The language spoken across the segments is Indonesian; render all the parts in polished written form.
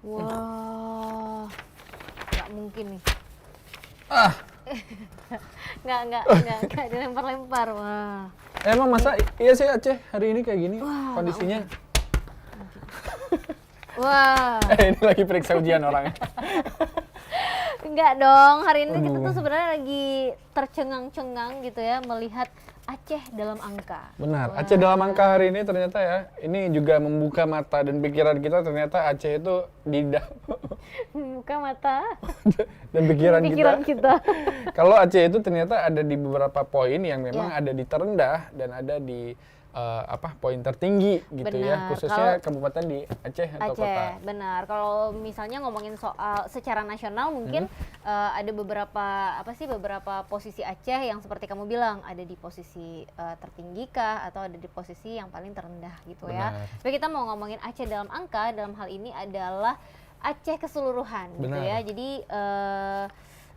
Wah, nggak mungkin nih. Ah, Nggak dilempar-lempar. Wah. emang masa iya sih Aceh hari ini kayak gini Wah, kondisinya? Wah, Ini lagi periksa ujian orangnya. enggak dong. Hari ini kita Aduh. tuh sebenarnya lagi tercengang-cengang gitu ya melihat Aceh dalam angka. Benar, Wah. Aceh dalam angka hari ini ternyata ya, ini juga membuka mata dan pikiran kita ternyata Aceh itu Buka mata dan pikiran kita. Kalau Aceh itu ternyata ada di beberapa poin yang memang ada di terendah dan ada di poin tertinggi gitu ya, Benar. khususnya kabupaten di Aceh atau Aceh, kota. benar. Kalau misalnya ngomongin soal secara nasional mungkin ada beberapa posisi Aceh yang seperti kamu bilang ada di posisi tertinggi kah atau ada di posisi yang paling terendah gitu ya. Benar. Tapi kita mau ngomongin Aceh dalam angka dalam hal ini adalah Aceh keseluruhan gitu Benar. ya. Jadi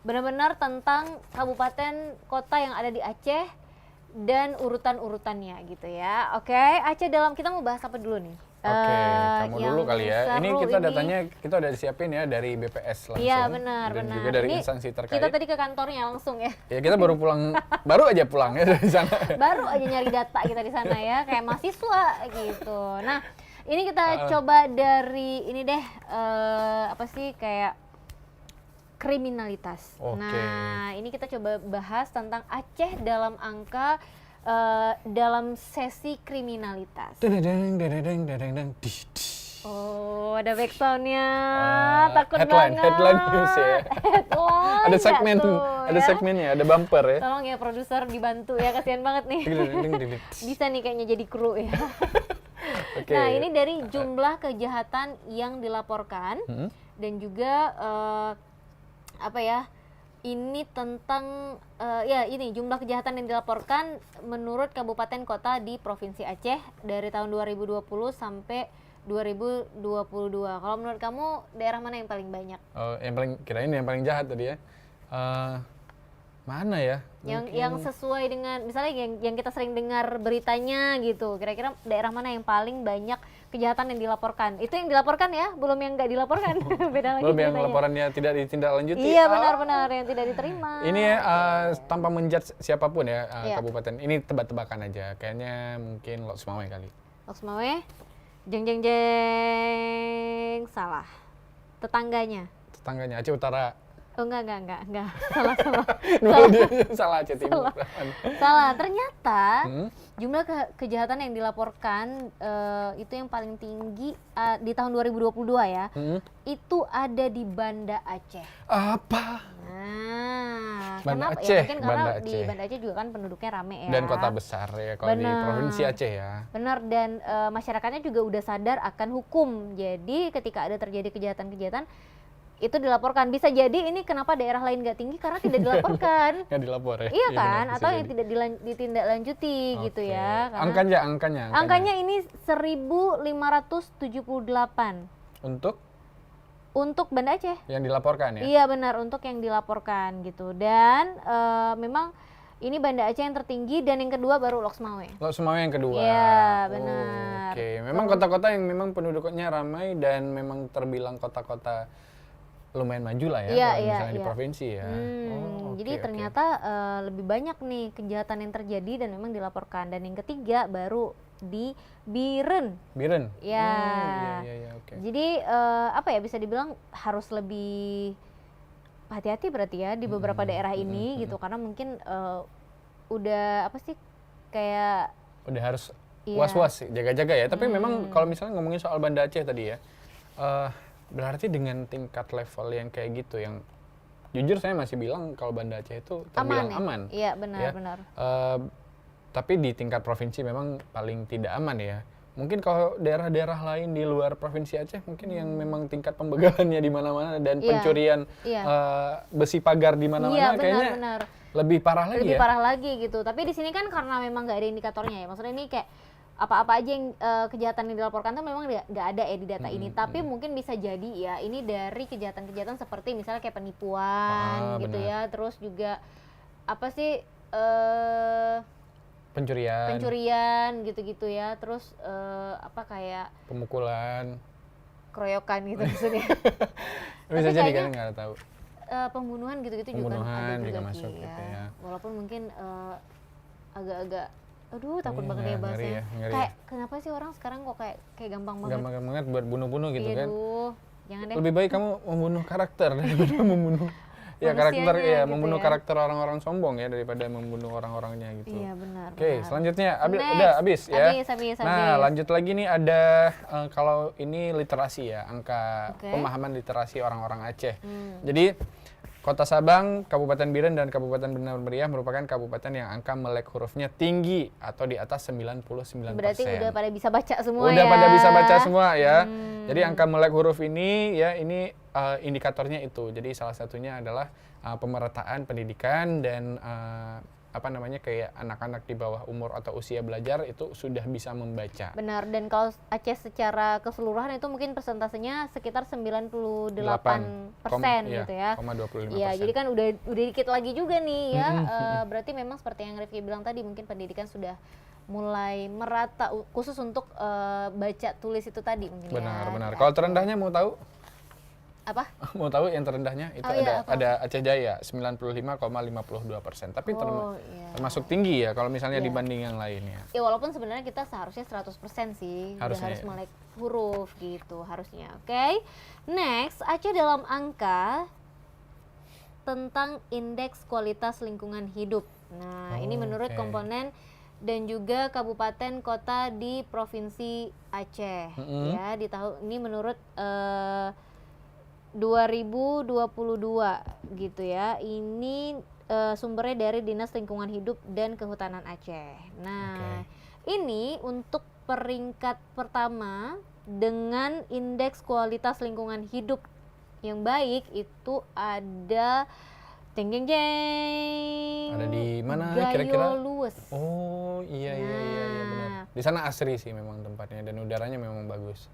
benar-benar tentang kabupaten kota yang ada di Aceh dan urutan-urutannya gitu ya. Oke, Aceh dalam kita mau bahas apa dulu nih? Oke, kamu Yang dulu kali ya. Ini seru kita datanya kita udah disiapin ya dari BPS langsung. Iya benar, dan benar. juga dari Ini instansi terkait. kita tadi ke kantornya langsung ya. Ya kita baru aja pulang ya dari sana. Baru aja nyari data kita di sana ya, kayak mahasiswa gitu. Nah, ini kita coba dari ini deh, kayak kriminalitas. Oke. Nah, ini kita coba bahas tentang Aceh dalam angka dalam sesi kriminalitas. Dedeng. Oh, ada backsoundnya, takut Headline news ya. Headline Ada segmen, jatuh, ada ya. segmennya, ada bumper ya. Tolong ya produser dibantu ya, kasihan banget nih. Bisa nih kayaknya jadi kru ya. Oke. Nah, ini dari jumlah kejahatan yang dilaporkan dan juga ini tentang ini jumlah kejahatan yang dilaporkan menurut kabupaten kota di Provinsi Aceh dari tahun 2020 sampai 2022. Kalau menurut kamu daerah mana yang paling banyak? Oh, yang paling jahat tadi ya. Mana ya? Yang sesuai dengan misalnya yang kita sering dengar beritanya gitu. Kira-kira daerah mana yang paling banyak kejahatan yang dilaporkan? Itu yang dilaporkan ya, belum yang nggak dilaporkan. Beda lagi Belum yang ceritanya. laporannya tidak ditindaklanjuti. Iya benar-benar yang tidak diterima. Ini ya tanpa menjudge siapapun ya Iya. kabupaten. Ini tebak-tebakan aja. Kayaknya mungkin Lok Sumawe kali. Loksmawe, jeng, salah. Tetangganya. Tetangganya Aceh Utara. Oh enggak. Salah. Salah Aceh Timur. Salah. Ternyata jumlah kejahatan yang dilaporkan itu yang paling tinggi di tahun 2022 ya. Itu ada di Banda Aceh. Apa? Nah, Banda kenapa? Aceh, Ya mungkin karena Banda di Aceh. Banda Aceh juga kan penduduknya rame ya. Dan kota besar ya kalau di Benar. provinsi Aceh ya. Benar, dan masyarakatnya juga udah sadar akan hukum. Jadi ketika ada terjadi kejahatan-kejahatan itu dilaporkan. Bisa jadi ini kenapa daerah lain nggak tinggi karena tidak dilaporkan. Nggak dilapor ya. Iya kan? benar, bisa Atau yang jadi. tidak ditindaklanjuti gitu Oke. ya. Karena Angkanya. ini 1578 untuk Banda Aceh. Yang dilaporkan ya. Iya benar, untuk yang dilaporkan gitu. Dan memang ini Banda Aceh yang tertinggi dan yang kedua baru Lok Sumawe. Lok Sumawe yang kedua. Iya, benar. Oke, memang kota-kota yang memang penduduknya ramai dan memang terbilang kota-kota lumayan maju lah ya, Iya, kalau iya, misalnya di iya. provinsi ya. Jadi ternyata lebih banyak nih kejahatan yang terjadi dan memang dilaporkan. Dan yang ketiga baru di Biren. Biren. Ya. Iya, oke. Jadi bisa dibilang harus lebih hati-hati berarti ya di beberapa daerah ini gitu, karena mungkin udah kayak Udah harus Iya. was-was, jaga-jaga ya. Tapi memang kalau misalnya ngomongin soal Banda Aceh tadi ya, berarti dengan tingkat level yang kayak gitu, yang jujur saya masih bilang kalau Banda Aceh itu terbilang aman. Iya benar. Tapi di tingkat provinsi memang paling tidak aman ya. Mungkin kalau daerah-daerah lain di luar provinsi Aceh mungkin yang memang tingkat pembegalannya di mana-mana dan Iya. pencurian Iya. besi pagar di mana-mana kayaknya benar. lebih parah lagi Lebih ya. parah lagi gitu. Tapi di sini kan karena memang nggak ada indikatornya ya. Maksudnya ini kayak apa-apa aja yang kejahatan yang dilaporkan tuh memang nggak ada ya di data ini. Tapi mungkin bisa jadi ya ini dari kejahatan-kejahatan seperti misalnya kayak penipuan gitu benar. ya. Terus juga Pencurian, pencurian gitu-gitu ya. Terus kayak pemukulan. keroyokan gitu maksudnya. Bisa Tapi jadi kayaknya kan nggak tahu. pembunuhan gitu-gitu juga kan ada Pembunuhan juga juga Ki, masuk gitu ya. Walaupun mungkin agak-agak aduh takut Iya, banget ya ngeri bahasanya. ya, ngeri Kayak kenapa sih orang sekarang kok kayak gampang banget. Gampang banget buat bunuh-bunuh gitu Iya, kan. aduh, jangan deh. Lebih baik kamu membunuh karakter daripada membunuh ya karakter Manusianya ya gitu membunuh ya. karakter orang-orang sombong ya daripada membunuh orang-orangnya gitu. Iya benar. Oke, benar. selanjutnya Next. udah habis ya. Habis. Nah, lanjut lagi nih ada kalau ini literasi ya, angka Oke. pemahaman literasi orang-orang Aceh. Hmm. Jadi Kota Sabang, Kabupaten Biren dan Kabupaten Benar Meriah merupakan kabupaten yang angka melek hurufnya tinggi atau di atas 99%. Berarti udah pada bisa baca semua Udah ya. pada bisa baca semua ya. Hmm. Jadi angka melek huruf ini ya ini indikatornya itu. Jadi salah satunya adalah pemerataan pendidikan dan apa namanya kayak anak-anak di bawah umur atau usia belajar itu sudah bisa membaca. Benar, dan kalau Aceh secara keseluruhan itu mungkin persentasenya sekitar 98% Iya, gitu ya. 0,25%. Iya, jadi kan udah dikit lagi juga nih ya. Berarti memang seperti yang Rifki bilang tadi, mungkin pendidikan sudah mulai merata khusus untuk baca tulis itu tadi mungkin ya. Benar. Kalau terendahnya mau tahu? Apa? Mau tahu yang terendahnya itu Oh, iya, apa? ada Aceh Jaya 95,52%. Tapi Iya. termasuk tinggi ya kalau misalnya Iya. dibanding yang lainnya. Ya walaupun sebenarnya kita seharusnya 100% sih, udah Harusnya harus ya. melek huruf gitu harusnya. Oke. Next, Aceh dalam angka tentang indeks kualitas lingkungan hidup. Nah, ini menurut Oke. komponen dan juga kabupaten kota di Provinsi Aceh ya, di tahun ini menurut 2022 gitu ya. Ini sumbernya dari Dinas Lingkungan Hidup dan Kehutanan Aceh. Nah, ini untuk peringkat pertama dengan indeks kualitas lingkungan hidup yang baik itu ada jeng jeng jeng. Ada di mana Gayo kira-kira? Luwes. Oh iya benar. Nah. Di sana asri sih memang tempatnya dan udaranya memang bagus.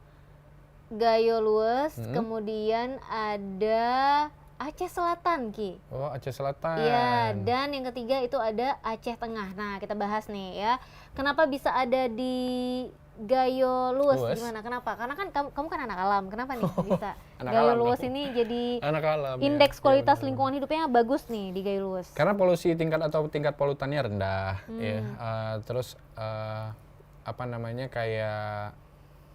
Gayo Luwes, kemudian ada Aceh Selatan, Ki. Oh Aceh Selatan. Iya, dan yang ketiga itu ada Aceh Tengah. Nah, kita bahas nih ya. Kenapa bisa ada di Gayo Luwes? Luwes? Gimana? Kenapa? Karena kan kamu kan anak alam. Kenapa nih bisa Anak Gayo alam Luwes dong. ini jadi Anak alam. indeks ya. kualitas Iya, benar. lingkungan hidupnya bagus nih di Gayo Luwes? Karena polusi tingkat polutannya rendah ya. Terus apa namanya kayak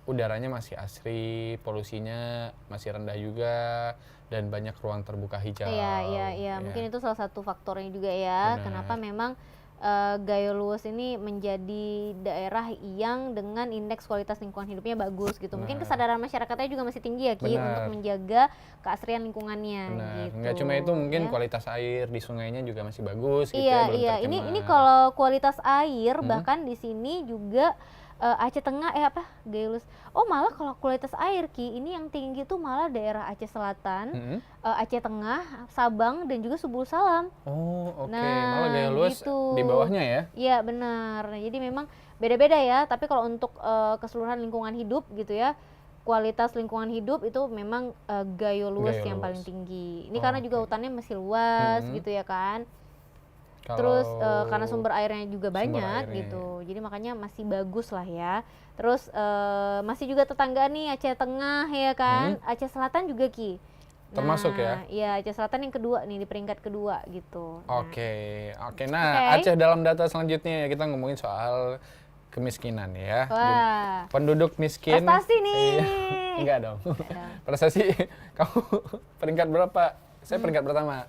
udaranya masih asri, polusinya masih rendah juga dan banyak ruang terbuka hijau. Iya. ya. Mungkin itu salah satu faktornya juga ya. Benar. Kenapa memang Gayo Luwes ini menjadi daerah yang dengan indeks kualitas lingkungan hidupnya bagus gitu. Mungkin Benar. kesadaran masyarakatnya juga masih tinggi ya Ki Benar. untuk menjaga keasrian lingkungannya Benar. gitu. Nggak cuma itu mungkin ya. kualitas air di sungainya juga masih bagus gitu Iya, ya, belum Ini tercemar. kalau kualitas air bahkan di sini juga Aceh Tengah Gayo Luwes. Oh, malah kalau kualitas air Ki, ini yang tinggi tuh malah daerah Aceh Selatan, Aceh Tengah, Sabang dan juga Subul Salam. Oh, oke. Nah, Malah Gayo Luwes gitu. di bawahnya ya. Iya benar. Jadi memang beda-beda ya. Tapi kalau untuk keseluruhan lingkungan hidup gitu ya, kualitas lingkungan hidup itu memang Gayo Luwes Gayo yang Luwes. paling tinggi. Ini karena juga hutannya masih luas gitu ya kan. Kalau Terus karena sumber airnya juga banyak airnya, gitu. Jadi makanya masih bagus lah ya. Terus masih juga tetangga nih Aceh Tengah ya kan. Aceh Selatan juga Ki. Termasuk Nah, ya? Iya, Aceh Selatan yang kedua nih di peringkat kedua gitu. Oke. Nah Oke. Aceh dalam data selanjutnya kita ngomongin soal kemiskinan ya. Wah. Penduduk miskin. Prestasi nih. Iya. Enggak dong. Prestasi kamu peringkat berapa? Saya peringkat pertama.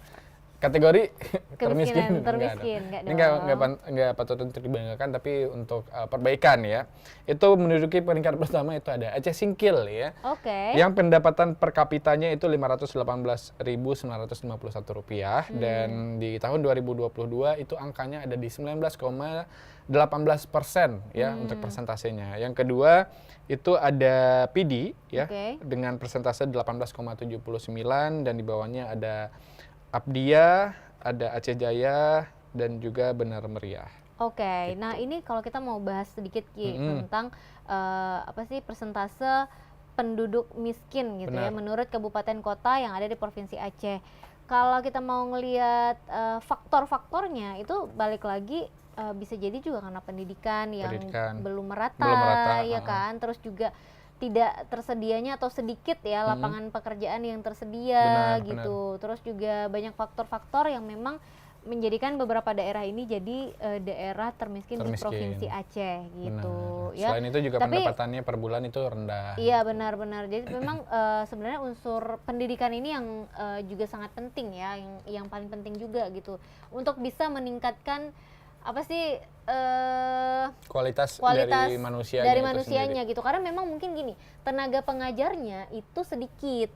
Kategori Kemiskinan, termiskin. termiskin, Enggak enggak dong. dong. Enggak patut untuk dibanggakan tapi untuk perbaikan ya. Itu menduduki peringkat pertama itu ada Aceh Singkil ya. Oke. Yang pendapatan per kapitanya itu Rp518.951 dan di tahun 2022 itu angkanya ada di 19,18% ya untuk persentasenya. Yang kedua itu ada PD ya Oke. dengan persentase 18,79 dan di bawahnya ada Abdia, ada Aceh Jaya dan juga Benar Meriah. Oke. Nah, ini kalau kita mau bahas sedikit Ki tentang apa sih persentase penduduk miskin gitu ya Benar. menurut kabupaten kota yang ada di Provinsi Aceh. Kalau kita mau ngelihat faktor-faktornya itu balik lagi bisa jadi juga karena pendidikan yang Pendidikan belum merata, belum merata, ya kan. Terus juga tidak tersedianya atau sedikit ya lapangan pekerjaan yang tersedia Benar, gitu. Terus juga banyak faktor-faktor yang memang menjadikan beberapa daerah ini jadi daerah termiskin di Provinsi Aceh gitu. Benar. Ya. Selain itu juga Tapi pendapatannya per bulan itu rendah. iya benar-benar. Jadi memang sebenarnya unsur pendidikan ini yang juga sangat penting ya, yang paling penting juga gitu untuk bisa meningkatkan apa sih Kualitas kualitas dari manusianya dari itu manusianya sendiri. gitu. Karena memang mungkin gini, tenaga pengajarnya itu sedikit.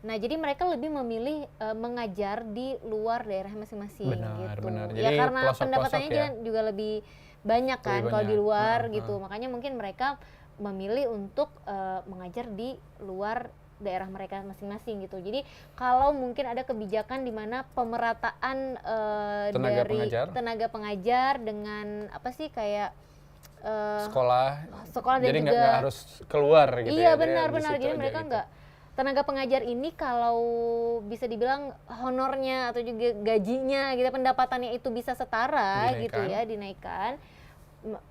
Nah, jadi mereka lebih memilih mengajar di luar daerah masing-masing Benar, gitu. benar. Ya Jadi karena pelosok-pelosok pendapatannya ya. juga lebih banyak kan Lebih kalau di banyak. luar gitu. Makanya mungkin mereka memilih untuk mengajar di luar daerah mereka masing-masing gitu. Jadi kalau mungkin ada kebijakan di mana pemerataan Tenaga dari pengajar. tenaga pengajar dengan apa sih kayak Sekolah. sekolah dan Jadi juga nggak harus keluar gitu iya ya. Dia benar-benar. di situ Jadi aja mereka gitu. nggak tenaga pengajar ini kalau bisa dibilang honornya atau juga gajinya gitu pendapatannya itu bisa setara gitu ya dinaikkan.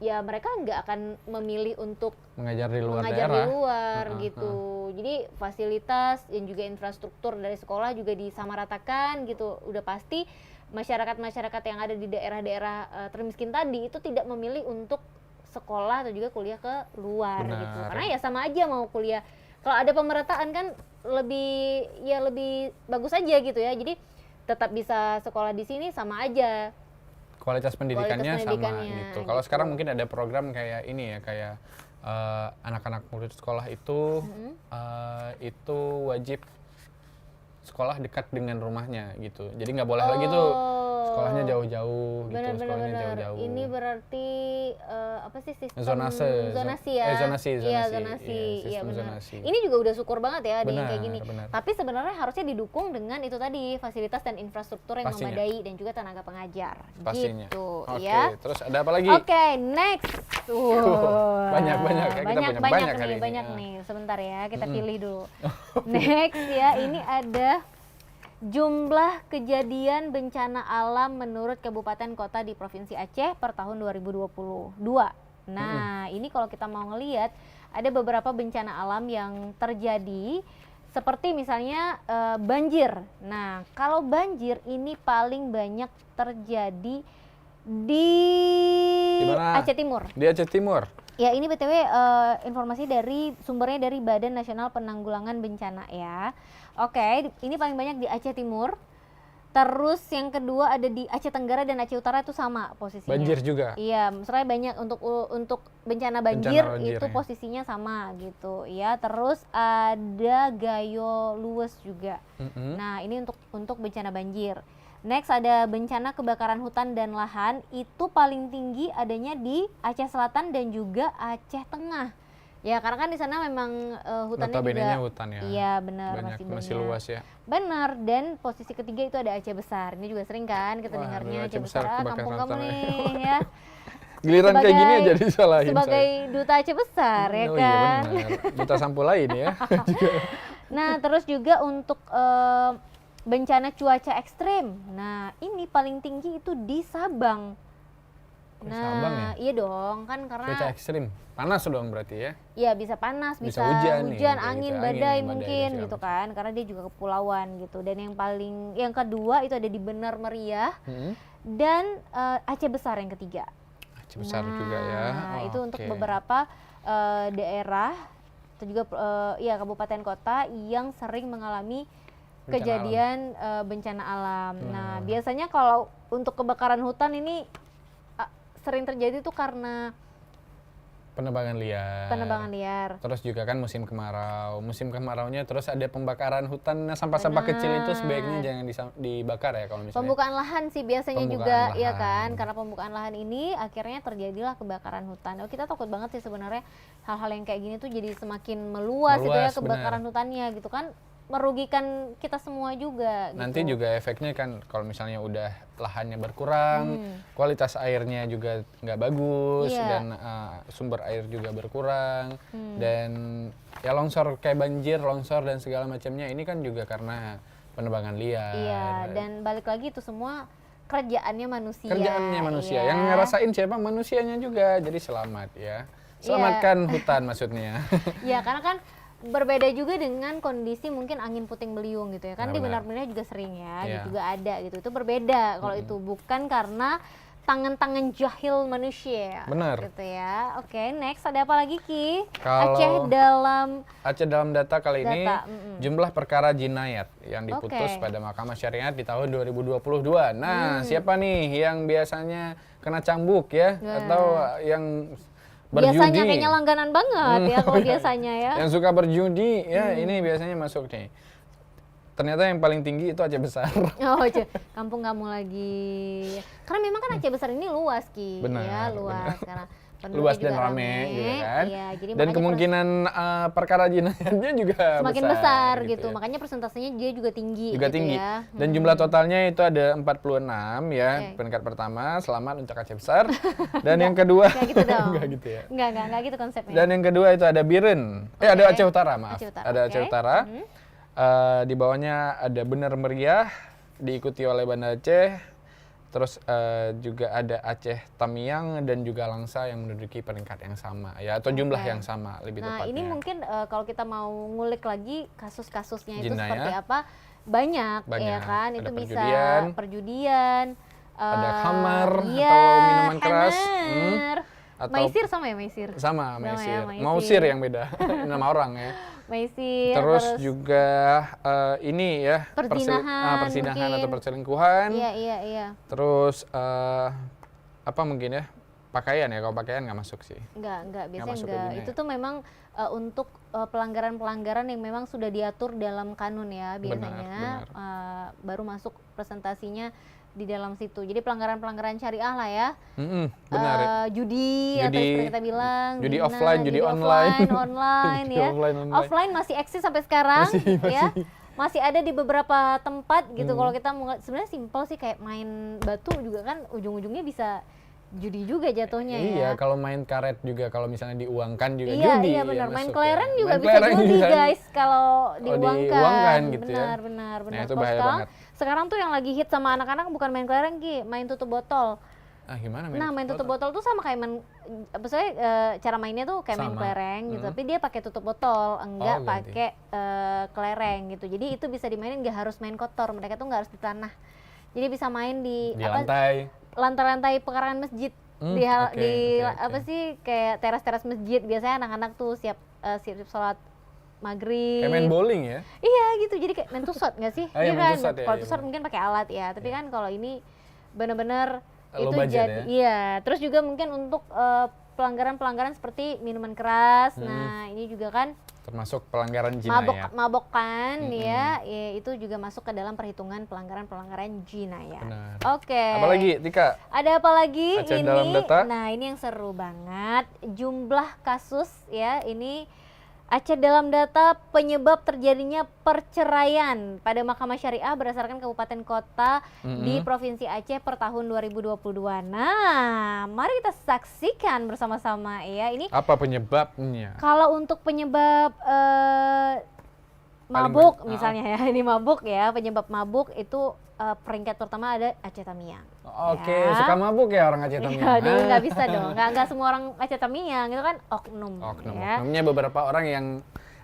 Ya mereka nggak akan memilih untuk mengajar di luar mengajar daerah. di luar gitu. Jadi fasilitas dan juga infrastruktur dari sekolah juga disamaratakan gitu. Udah pasti masyarakat-masyarakat yang ada di daerah-daerah termiskin tadi itu tidak memilih untuk sekolah atau juga kuliah ke luar Benar. gitu. Karena ya sama aja mau kuliah. Kalau ada pemerataan kan lebih bagus aja gitu ya. Jadi tetap bisa sekolah di sini sama aja. Kualitas pendidikannya sama pendidikannya, gitu. Kalau gitu. sekarang mungkin ada program kayak ini ya, kayak anak-anak murid sekolah itu itu wajib sekolah dekat dengan rumahnya gitu. Jadi nggak boleh lagi tuh sekolahnya jauh-jauh gitu. Sekolahnya Benar. jauh-jauh. Ini berarti apa sih sistem Zonasi ya? zonasi. Iya, Iya, zonasi. Iya, sistem benar. zonasi. Ini juga udah syukur banget ya ada yang kayak gini. Benar. Tapi sebenarnya harusnya didukung dengan itu tadi fasilitas dan infrastruktur yang Pastinya. memadai dan juga tenaga pengajar. Pastinya. Gitu, Oke, ya. terus ada apa lagi? Oke, next. Wah, banyak ya, kita punya banyak hari ini. banyak nih. Sebentar ya, kita pilih dulu. Next ya, ini ada jumlah kejadian bencana alam menurut kabupaten kota di Provinsi Aceh per tahun 2022. Nah, ini kalau kita mau ngelihat ada beberapa bencana alam yang terjadi seperti misalnya banjir. Nah, kalau banjir ini paling banyak terjadi di Dimana? Aceh Timur. Di Aceh Timur. Ya ini BTW informasi dari sumbernya dari Badan Nasional Penanggulangan Bencana ya. Oke, ini paling banyak di Aceh Timur. Terus yang kedua ada di Aceh Tenggara dan Aceh Utara itu sama posisinya. Banjir juga. Iya, misalnya banyak untuk bencana banjir itu ya. posisinya sama gitu. Ya, terus ada Gayo Luwes juga. Nah, ini untuk bencana banjir. Next ada bencana kebakaran hutan dan lahan, itu paling tinggi adanya di Aceh Selatan dan juga Aceh Tengah. Ya karena kan di sana memang hutannya juga hutan ya. Iya benar, masih luas ya. Benar, dan posisi ketiga itu ada Aceh Besar. Ini juga sering kan kita dengarnya Aceh Besar, kampung kamu nih ya. Giliran kayak gini aja disalahin sebagai saya. duta Aceh Besar ya Oh kan. iya benar. Duta sampo lain ya. Nah, terus juga untuk bencana cuaca ekstrim. Nah, ini paling tinggi itu di Sabang. Nah, Sabang ya? iya dong, kan karena Cuaca ekstrim. Panas dong berarti ya. ya bisa panas, Bisa bisa hujan nih, angin, bisa badai angin, mungkin badai, gitu kan. Karena dia juga kepulauan gitu. Dan yang kedua itu ada di Benar Meriah dan Aceh Besar yang ketiga. Aceh Besar juga ya. Nah, itu untuk Oke. beberapa daerah atau juga ya kabupaten kota yang sering mengalami kejadian bencana alam. Nah, biasanya kalau untuk kebakaran hutan ini sering terjadi tuh karena Penebangan liar. Terus juga kan musim kemarau. Musim kemaraunya terus ada pembakaran hutan. Nah, sampah-sampah kecil itu sebaiknya jangan dibakar ya kalau misalnya. pembukaan lahan sih biasanya Pembukaan juga ya lahan. kan, karena pembukaan lahan ini akhirnya terjadilah kebakaran hutan. Oh, kita takut banget sih sebenarnya hal-hal yang kayak gini tuh jadi semakin meluas gitu ya, kebakaran hutannya gitu kan, merugikan kita semua juga. Nanti gitu. juga efeknya kan kalau misalnya udah lahannya berkurang, kualitas airnya juga nggak bagus, Iya. dan sumber air juga berkurang, dan ya longsor kayak banjir, longsor dan segala macamnya ini kan juga karena penebangan liar. Iya, dan balik lagi itu semua kerjaannya manusia. Kerjaannya manusia, iya. yang ngerasain siapa? Manusianya juga, jadi selamat ya. Selamatkan hutan maksudnya. Ya, karena kan berbeda juga dengan kondisi mungkin angin puting beliung gitu ya kan, di Benar-benar. benar-benar juga sering ya, Iya. gitu juga ada gitu. Itu berbeda kalau itu bukan karena tangan-tangan jahil manusia. Benar. Gitu ya. Oke, next ada apa lagi Ki? Kalau Aceh dalam Aceh dalam data kali ini Data, jumlah perkara jinayat yang diputus Oke. pada Mahkamah Syariat di tahun 2022. Nah, siapa nih yang biasanya kena cambuk ya atau yang berjudi? biasanya kayaknya langganan banget ya kalau biasanya ya. Yang suka berjudi ya ini biasanya masuk nih. Ternyata yang paling tinggi itu Aceh Besar. Oh, kampung kamu lagi. Karena memang kan Aceh Besar ini luas Ki, Benar, ya luas karena penduduknya Luas dan juga rame gitu kan. Iya, jadi Dan makanya kemungkinan perkara jinayatnya juga semakin besar gitu gitu. ya. Makanya persentasenya dia juga tinggi Juga gitu tinggi. ya. Dan jumlah totalnya itu ada 46 ya. Oke. Peringkat pertama, selamat untuk Aceh Besar. Dan yang kedua, Kayak gitu dong. enggak gitu ya. Enggak gitu konsepnya. Dan yang kedua itu ada Biren. Ada Oke. Aceh Utara, maaf. Aceh Utara, Ada Aceh oke. Utara. Di bawahnya ada Bener Meriah, diikuti oleh Banda Aceh. Terus juga ada Aceh Tamiang dan juga Langsa yang menduduki peringkat yang sama ya, atau jumlah Oke. yang sama lebih Nah, tepatnya. ini mungkin kalau kita mau ngulik lagi kasus-kasusnya itu Jinayat. seperti apa? Banyak, ya Banyak. kan? Ada Itu bisa perjudian. perjudian, Ada khamar iya, atau minuman keras. khamar. Atau Maisir sama ya Maisir? sama ya, Maisir. Maisir. Mausir yang beda. Nama orang ya. Maisir, Terus juga ini ya Perzinahan persinahan atau mungkin. perselingkuhan. Iya. Terus apa mungkin ya? Pakaian ya, kalau pakaian nggak masuk sih. Enggak, biasanya masuk ke enggak. jinayat. Itu tuh memang untuk pelanggaran-pelanggaran yang memang sudah diatur dalam kanun ya biasanya. Baru masuk presentasinya di dalam situ. Jadi pelanggaran-pelanggaran syariah lah ya. Benar ya. Judi atau Judi, seperti kita bilang, judi zina, offline, judi online. online Judi ya. offline. Offline masih eksis sampai sekarang ya. Masih. Masih ada di beberapa tempat gitu. Kalau kita mau sebenarnya simpel sih, kayak main batu juga kan ujung-ujungnya bisa judi juga jatuhnya ya. Iya, kalau main karet juga kalau misalnya diuangkan juga Iya, judi. iya ya benar. Main masuk kelereng ya. juga Main bisa kelereng judi juga. guys kalau diuangkan. diuangkan gitu ya. Benar. Nah, itu Kalau bahaya sekarang, banget. sekarang tuh yang lagi hit sama anak-anak bukan main kelereng Ki, main tutup botol. Gimana Nah, main tutup botol tuh sama kayak main, maksudnya cara mainnya tuh kayak main Sama. kelereng gitu, tapi dia pakai tutup botol, enggak ganti. pakai kelereng gitu. Jadi itu bisa dimainin, nggak harus main kotor, mereka tuh nggak harus di tanah. Jadi bisa main di di lantai. lantai-lantai pekarangan masjid. Di oke. apa sih, kayak teras-teras masjid biasanya anak-anak tuh siap sholat maghrib. Kayak main bowling ya. Iya gitu, jadi kayak main tusot nggak sih? Iya, main kan? tusot ya, Kalau iya tusot benar. mungkin pakai alat ya, tapi kan kalau ini benar-benar Low itu budget jadi ya? iya. Terus juga mungkin untuk pelanggaran-pelanggaran seperti minuman keras. Nah, ini juga kan Termasuk pelanggaran jinayat. mabok kan ya, itu juga masuk ke dalam perhitungan pelanggaran-pelanggaran jinayat. Benar. Oke. Apalagi Tika? Ada apa lagi Aceh ini? dalam data. Nah, ini yang seru banget. Jumlah kasus ya, ini Aceh dalam data penyebab terjadinya perceraian pada Mahkamah Syariah berdasarkan kabupaten kota di Provinsi Aceh per tahun 2022. Nah, mari kita saksikan bersama-sama ya. Ini Apa penyebabnya? kalau untuk penyebab mabuk Paling misalnya ya, ini mabuk ya, penyebab mabuk itu peringkat pertama ada Aceh Tamiang. Oke, Ya. suka mabuk ya orang Aceh Tamiang. Aduh, nggak bisa dong, nggak semua orang Aceh Tamiang itu kan oknum, ya. Oknumnya beberapa orang yang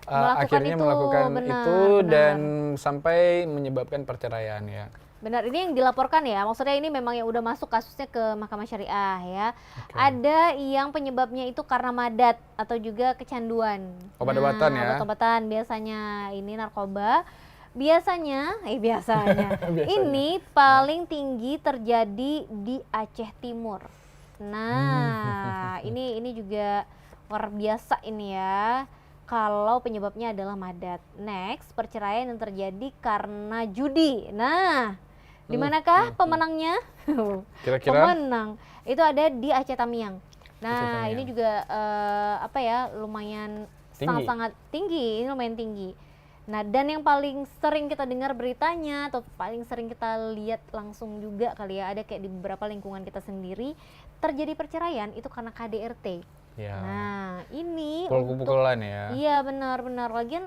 Melakukan akhirnya itu, melakukan benar, itu benar. dan sampai menyebabkan perceraian ya. Benar, ini yang dilaporkan ya, maksudnya ini memang yang udah masuk kasusnya ke Mahkamah Syariah ya. Ada yang penyebabnya itu karena madat atau juga kecanduan. Obat-obatan ya. Obat-obatan biasanya ini narkoba. Biasanya, ini paling tinggi terjadi di Aceh Timur. Nah, ini juga luar biasa ini ya. Kalau penyebabnya adalah madat. Next, perceraian yang terjadi karena judi. Nah, di manakah pemenangnya? Kira-kira? Pemenang itu ada di Aceh Tamiang. Nah, Tamiang. ini juga lumayan Tinggi. sangat-sangat tinggi. Ini lumayan tinggi. Nah, dan yang paling sering kita dengar beritanya atau paling sering kita lihat langsung juga kali ya, ada kayak di beberapa lingkungan kita sendiri terjadi perceraian itu karena KDRT. Ya. Nah, ini Pukul-pukulan ya. iya benar-benar, lagian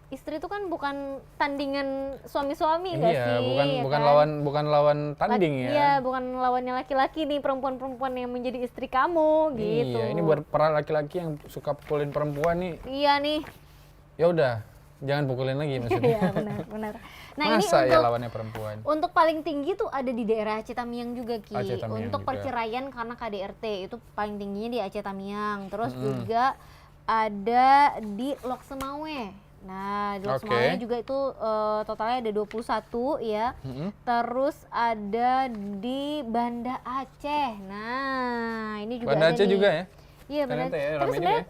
istri itu kan bukan tandingan suami-suami nggak Iya, sih? bukan kan? bukan lawan tanding ya. Iya, bukan lawannya laki-laki nih, perempuan-perempuan yang menjadi istri kamu gitu. Iya, ini buat para laki-laki yang suka pukulin perempuan nih. Iya nih. Ya udah, jangan pukulin lagi maksudnya. Iya, benar. Nah, Masa ini ya untuk lawannya perempuan? untuk paling tinggi tuh ada di daerah Aceh Tamiang juga, Ki. Aceh Tamiang Untuk juga. perceraian karena KDRT itu paling tingginya di Aceh Tamiang. Terus juga ada di Lok Semawe. Nah, di Lok Oke. Semawe juga itu totalnya ada 21 ya. Terus ada di Banda Aceh. Nah, ini juga Banda ada Aceh nih. juga ya? Iya, benar. Ternyata ya, Tapi rame juga sebenarnya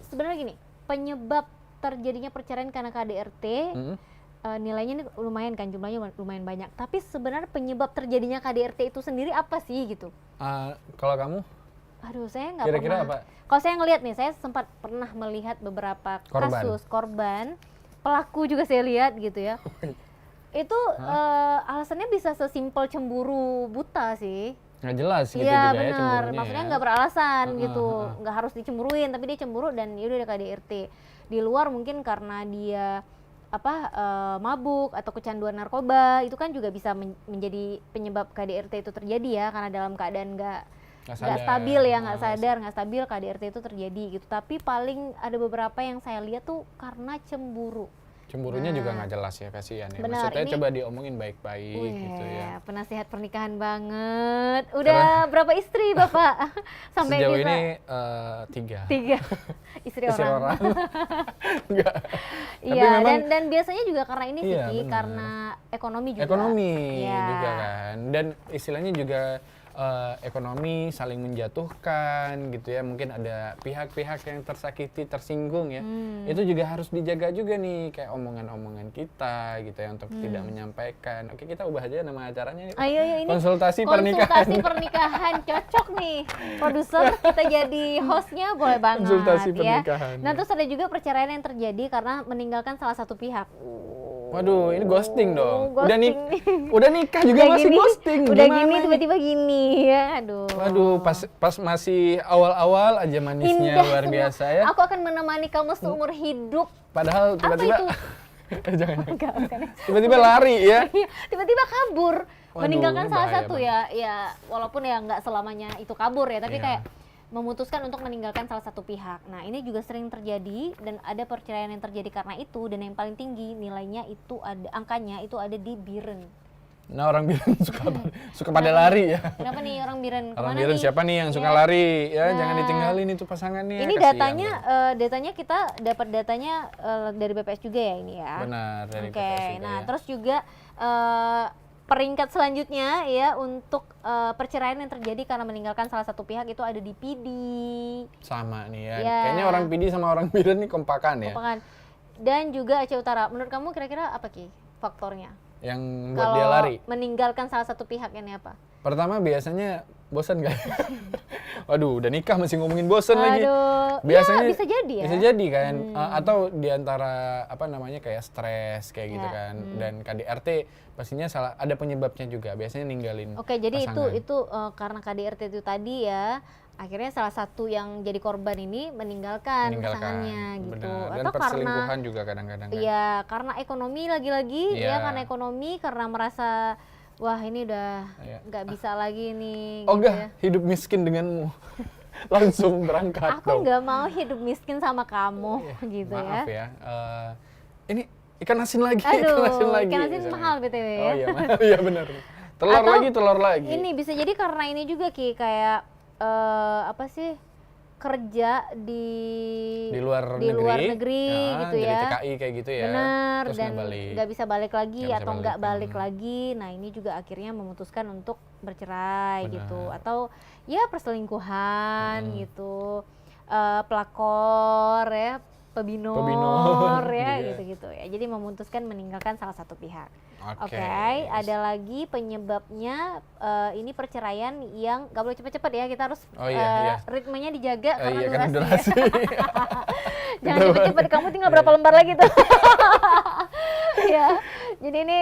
sebenarnya gini, penyebab terjadinya perceraian karena KDRT nilainya ini lumayan kan, jumlahnya lumayan banyak. Tapi sebenarnya penyebab terjadinya KDRT itu sendiri apa sih gitu? Kalau kamu Aduh, saya nggak kira-kira pernah. apa? Kalau saya ngelihat nih, saya sempat pernah melihat beberapa Korban. kasus korban, pelaku juga saya lihat gitu ya. Itu alasannya bisa sesimpel cemburu buta sih. Nggak jelas gitu Iya juga ya benar, cemburunya maksudnya ya. nggak beralasan gitu, nggak harus dicemburuin, tapi dia cemburu dan yaudah ada KDRT. Di luar mungkin karena dia mabuk atau kecanduan narkoba, itu kan juga bisa menjadi penyebab KDRT itu terjadi ya, karena dalam keadaan nggak stabil ya, nggak sadar, nggak stabil KDRT itu terjadi gitu. Tapi paling ada beberapa yang saya lihat tuh karena cemburu. Cemburunya juga nggak jelas ya, kasihan ya. Benar, Maksudnya ini- coba diomongin baik-baik gitu ya. Penasihat pernikahan banget. Udah berapa istri Bapak? Sampai Sejauh bisa ini 3. 3 istri Istri orang. orang. Enggak. Iya, memang- dan biasanya juga karena ini sih, Iya, Ki, benar. karena ekonomi juga. Ekonomi Iya. juga kan, dan istilahnya juga ekonomi saling menjatuhkan gitu ya, mungkin ada pihak-pihak yang tersakiti, tersinggung ya, itu juga harus dijaga juga nih, kayak omongan-omongan kita gitu ya, untuk tidak menyampaikan. Oke, kita ubah aja nama acaranya. Ayo ini Konsultasi pernikahan. konsultasi pernikahan cocok nih. Produser kita jadi hostnya boleh banget Konsultasi ya. pernikahan. Nah, terus ada juga perceraian yang terjadi karena meninggalkan salah satu pihak. Waduh, ini ghosting dong. Ghosting. Udah nikah juga masih ghosting. Udah Gimana gini ini? tiba-tiba gini ya. Aduh. Waduh, pas masih awal-awal aja manisnya Indah luar semua. biasa ya. Aku akan menemani kamu seumur hidup. Padahal tiba-tiba itu? jangan. Enggak, bukan. Tiba-tiba lari ya. Iya, tiba-tiba kabur. Waduh, Meninggalkan ini salah bahaya satu ya walaupun ya nggak selamanya itu kabur ya, tapi Iya. kayak memutuskan untuk meninggalkan salah satu pihak. Nah, ini juga sering terjadi dan ada perceraian yang terjadi karena itu, dan yang paling tinggi nilainya itu angkanya itu ada di Biren. Nah, orang Biren suka pada lari ya. Kenapa nih orang Biren? Orang Kemana Biren nih? siapa nih yang suka Ya. lari ya? Nah. Jangan ditinggalin itu pasangannya. Ini kasihan datanya loh. datanya kita dapat datanya dari BPS juga ya ini ya. Benar, dari Oke, BPS juga nah ya. terus juga peringkat selanjutnya ya untuk perceraian yang terjadi karena meninggalkan salah satu pihak itu ada di PD. Sama nih ya. Ya. Kayaknya orang PD sama orang Biren nih kompakan ya. Kompakan. Dan juga Aceh Utara. Menurut kamu kira-kira apa Ki faktornya? Yang buat dia Kalau lari. meninggalkan salah satu pihak ini apa? Pertama biasanya bosan gak? Waduh, udah nikah masih ngomongin bosan lagi. Aduh, Biasanya ya, bisa jadi ya. Bisa jadi kan. Atau diantara apa namanya kayak stres kayak gitu Ya, kan. Dan KDRT pastinya ada penyebabnya juga. Biasanya ninggalin. Oke, jadi pasangan. itu karena KDRT itu tadi ya, akhirnya salah satu yang jadi korban ini meninggalkan pasangannya gitu. Benar. Dan Atau karena perselingkuhan juga kadang-kadang kan. iya, karena ekonomi lagi-lagi Iya. ya, karena ekonomi, karena merasa wah ini udah Iya. nggak bisa lagi nih Oh gitu enggak, ya. hidup miskin denganmu. Langsung berangkat Aku dong. nggak mau hidup miskin sama kamu gitu Maaf ya. Ini ikan asin lagi, Aduh, ikan asin lagi. ikan asin misalnya. mahal BTW ya. Oh iya, mahal. Iya benar. Telur Atau telur lagi. Ini bisa jadi karena ini juga Ki, kayak apa sih, kerja di luar negeri gitu jadi ya. TKI kayak gitu ya. Benar, Terus dan nggak balik. nggak bisa balik lagi Nggak bisa atau nggak balik. balik lagi. Nah, ini juga akhirnya memutuskan untuk bercerai Benar. gitu, atau ya perselingkuhan gitu. Pelakor ya, pebinor ya, gitu ya. gitu-gitu ya. Jadi memutuskan meninggalkan salah satu pihak. Oke. Oke, ada lagi penyebabnya ini perceraian yang nggak boleh cepet-cepet ya, kita harus Oh iya, iya. ritmenya dijaga karena Iya kan durasi. durasi. Jangan cepet-cepet, kamu tinggal berapa lembar lagi tuh. Ya, Jadi ini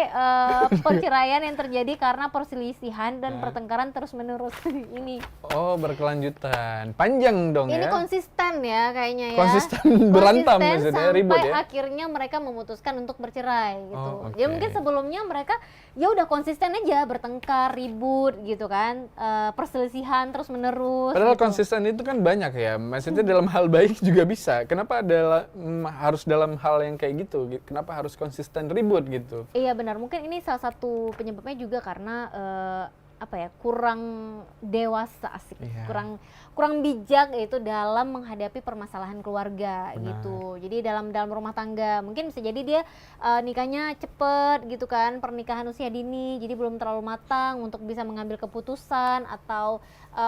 perceraian yang terjadi karena perselisihan dan pertengkaran terus-menerus. Ini. Oh, berkelanjutan. Panjang dong Ini ya. konsisten ya kayaknya ya. Konsisten berantam Konsisten maksudnya, ribut sampai ya. akhirnya mereka memutuskan untuk bercerai gitu. Oh, Ya oke. mungkin sebelumnya mereka ya udah konsisten aja bertengkar, ribut gitu kan. Perselisihan terus-menerus. Padahal gitu. konsisten itu kan banyak ya. Maksudnya dalam hal baik juga bisa. Kenapa harus dalam hal yang kayak gitu? Kenapa harus konsisten ribut gitu? Iya benar, mungkin ini salah satu penyebabnya juga karena kurang dewasa asik, Iya. kurang bijak itu dalam menghadapi permasalahan keluarga Benar. gitu. Jadi dalam rumah tangga mungkin bisa jadi dia nikahnya cepet gitu kan, pernikahan usia dini, jadi belum terlalu matang untuk bisa mengambil keputusan atau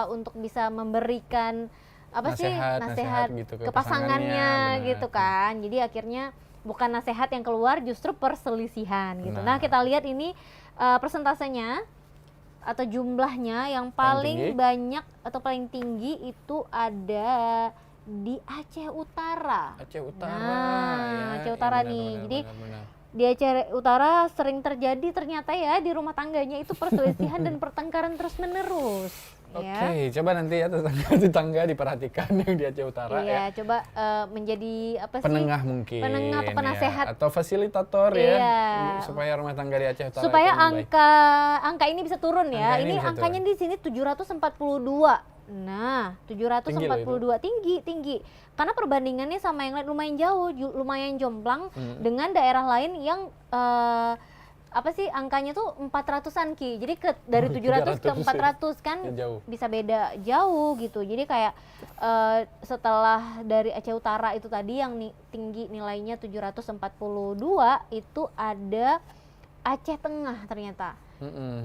untuk bisa memberikan nasihat gitu ke pasangannya benar. gitu kan. Jadi akhirnya bukan nasihat yang keluar, justru perselisihan gitu. Benar. Nah kita lihat ini persentasenya atau jumlahnya yang Paling paling tinggi? banyak atau paling tinggi itu ada di Aceh Utara. Aceh Utara. Nah, ya. Aceh Utara Iya, nih. benar, Jadi benar. di Aceh Utara sering terjadi ternyata ya di rumah tangganya itu perselisihan dan pertengkaran terus-menerus. Oke, Ya. coba nanti ya tetangga diperhatikan yang di Aceh Utara Iya, ya. coba menjadi apa sih? Penengah mungkin. Penengah atau ya. penasehat. Atau fasilitator Iya. ya. Supaya rumah tangga di Aceh Utara Supaya itu membaik. angka ini bisa turun ya. Angka ini Ini bisa angkanya di sini 742. Nah, 742 tinggi. Karena perbandingannya sama yang lain lumayan jauh, lumayan jomplang dengan daerah lain yang angkanya tuh 400-an Ki. Jadi dari 700 ke 400 kan Ya, jauh. bisa beda jauh gitu. Jadi kayak setelah dari Aceh Utara itu tadi yang tinggi nilainya 742 itu ada Aceh Tengah ternyata.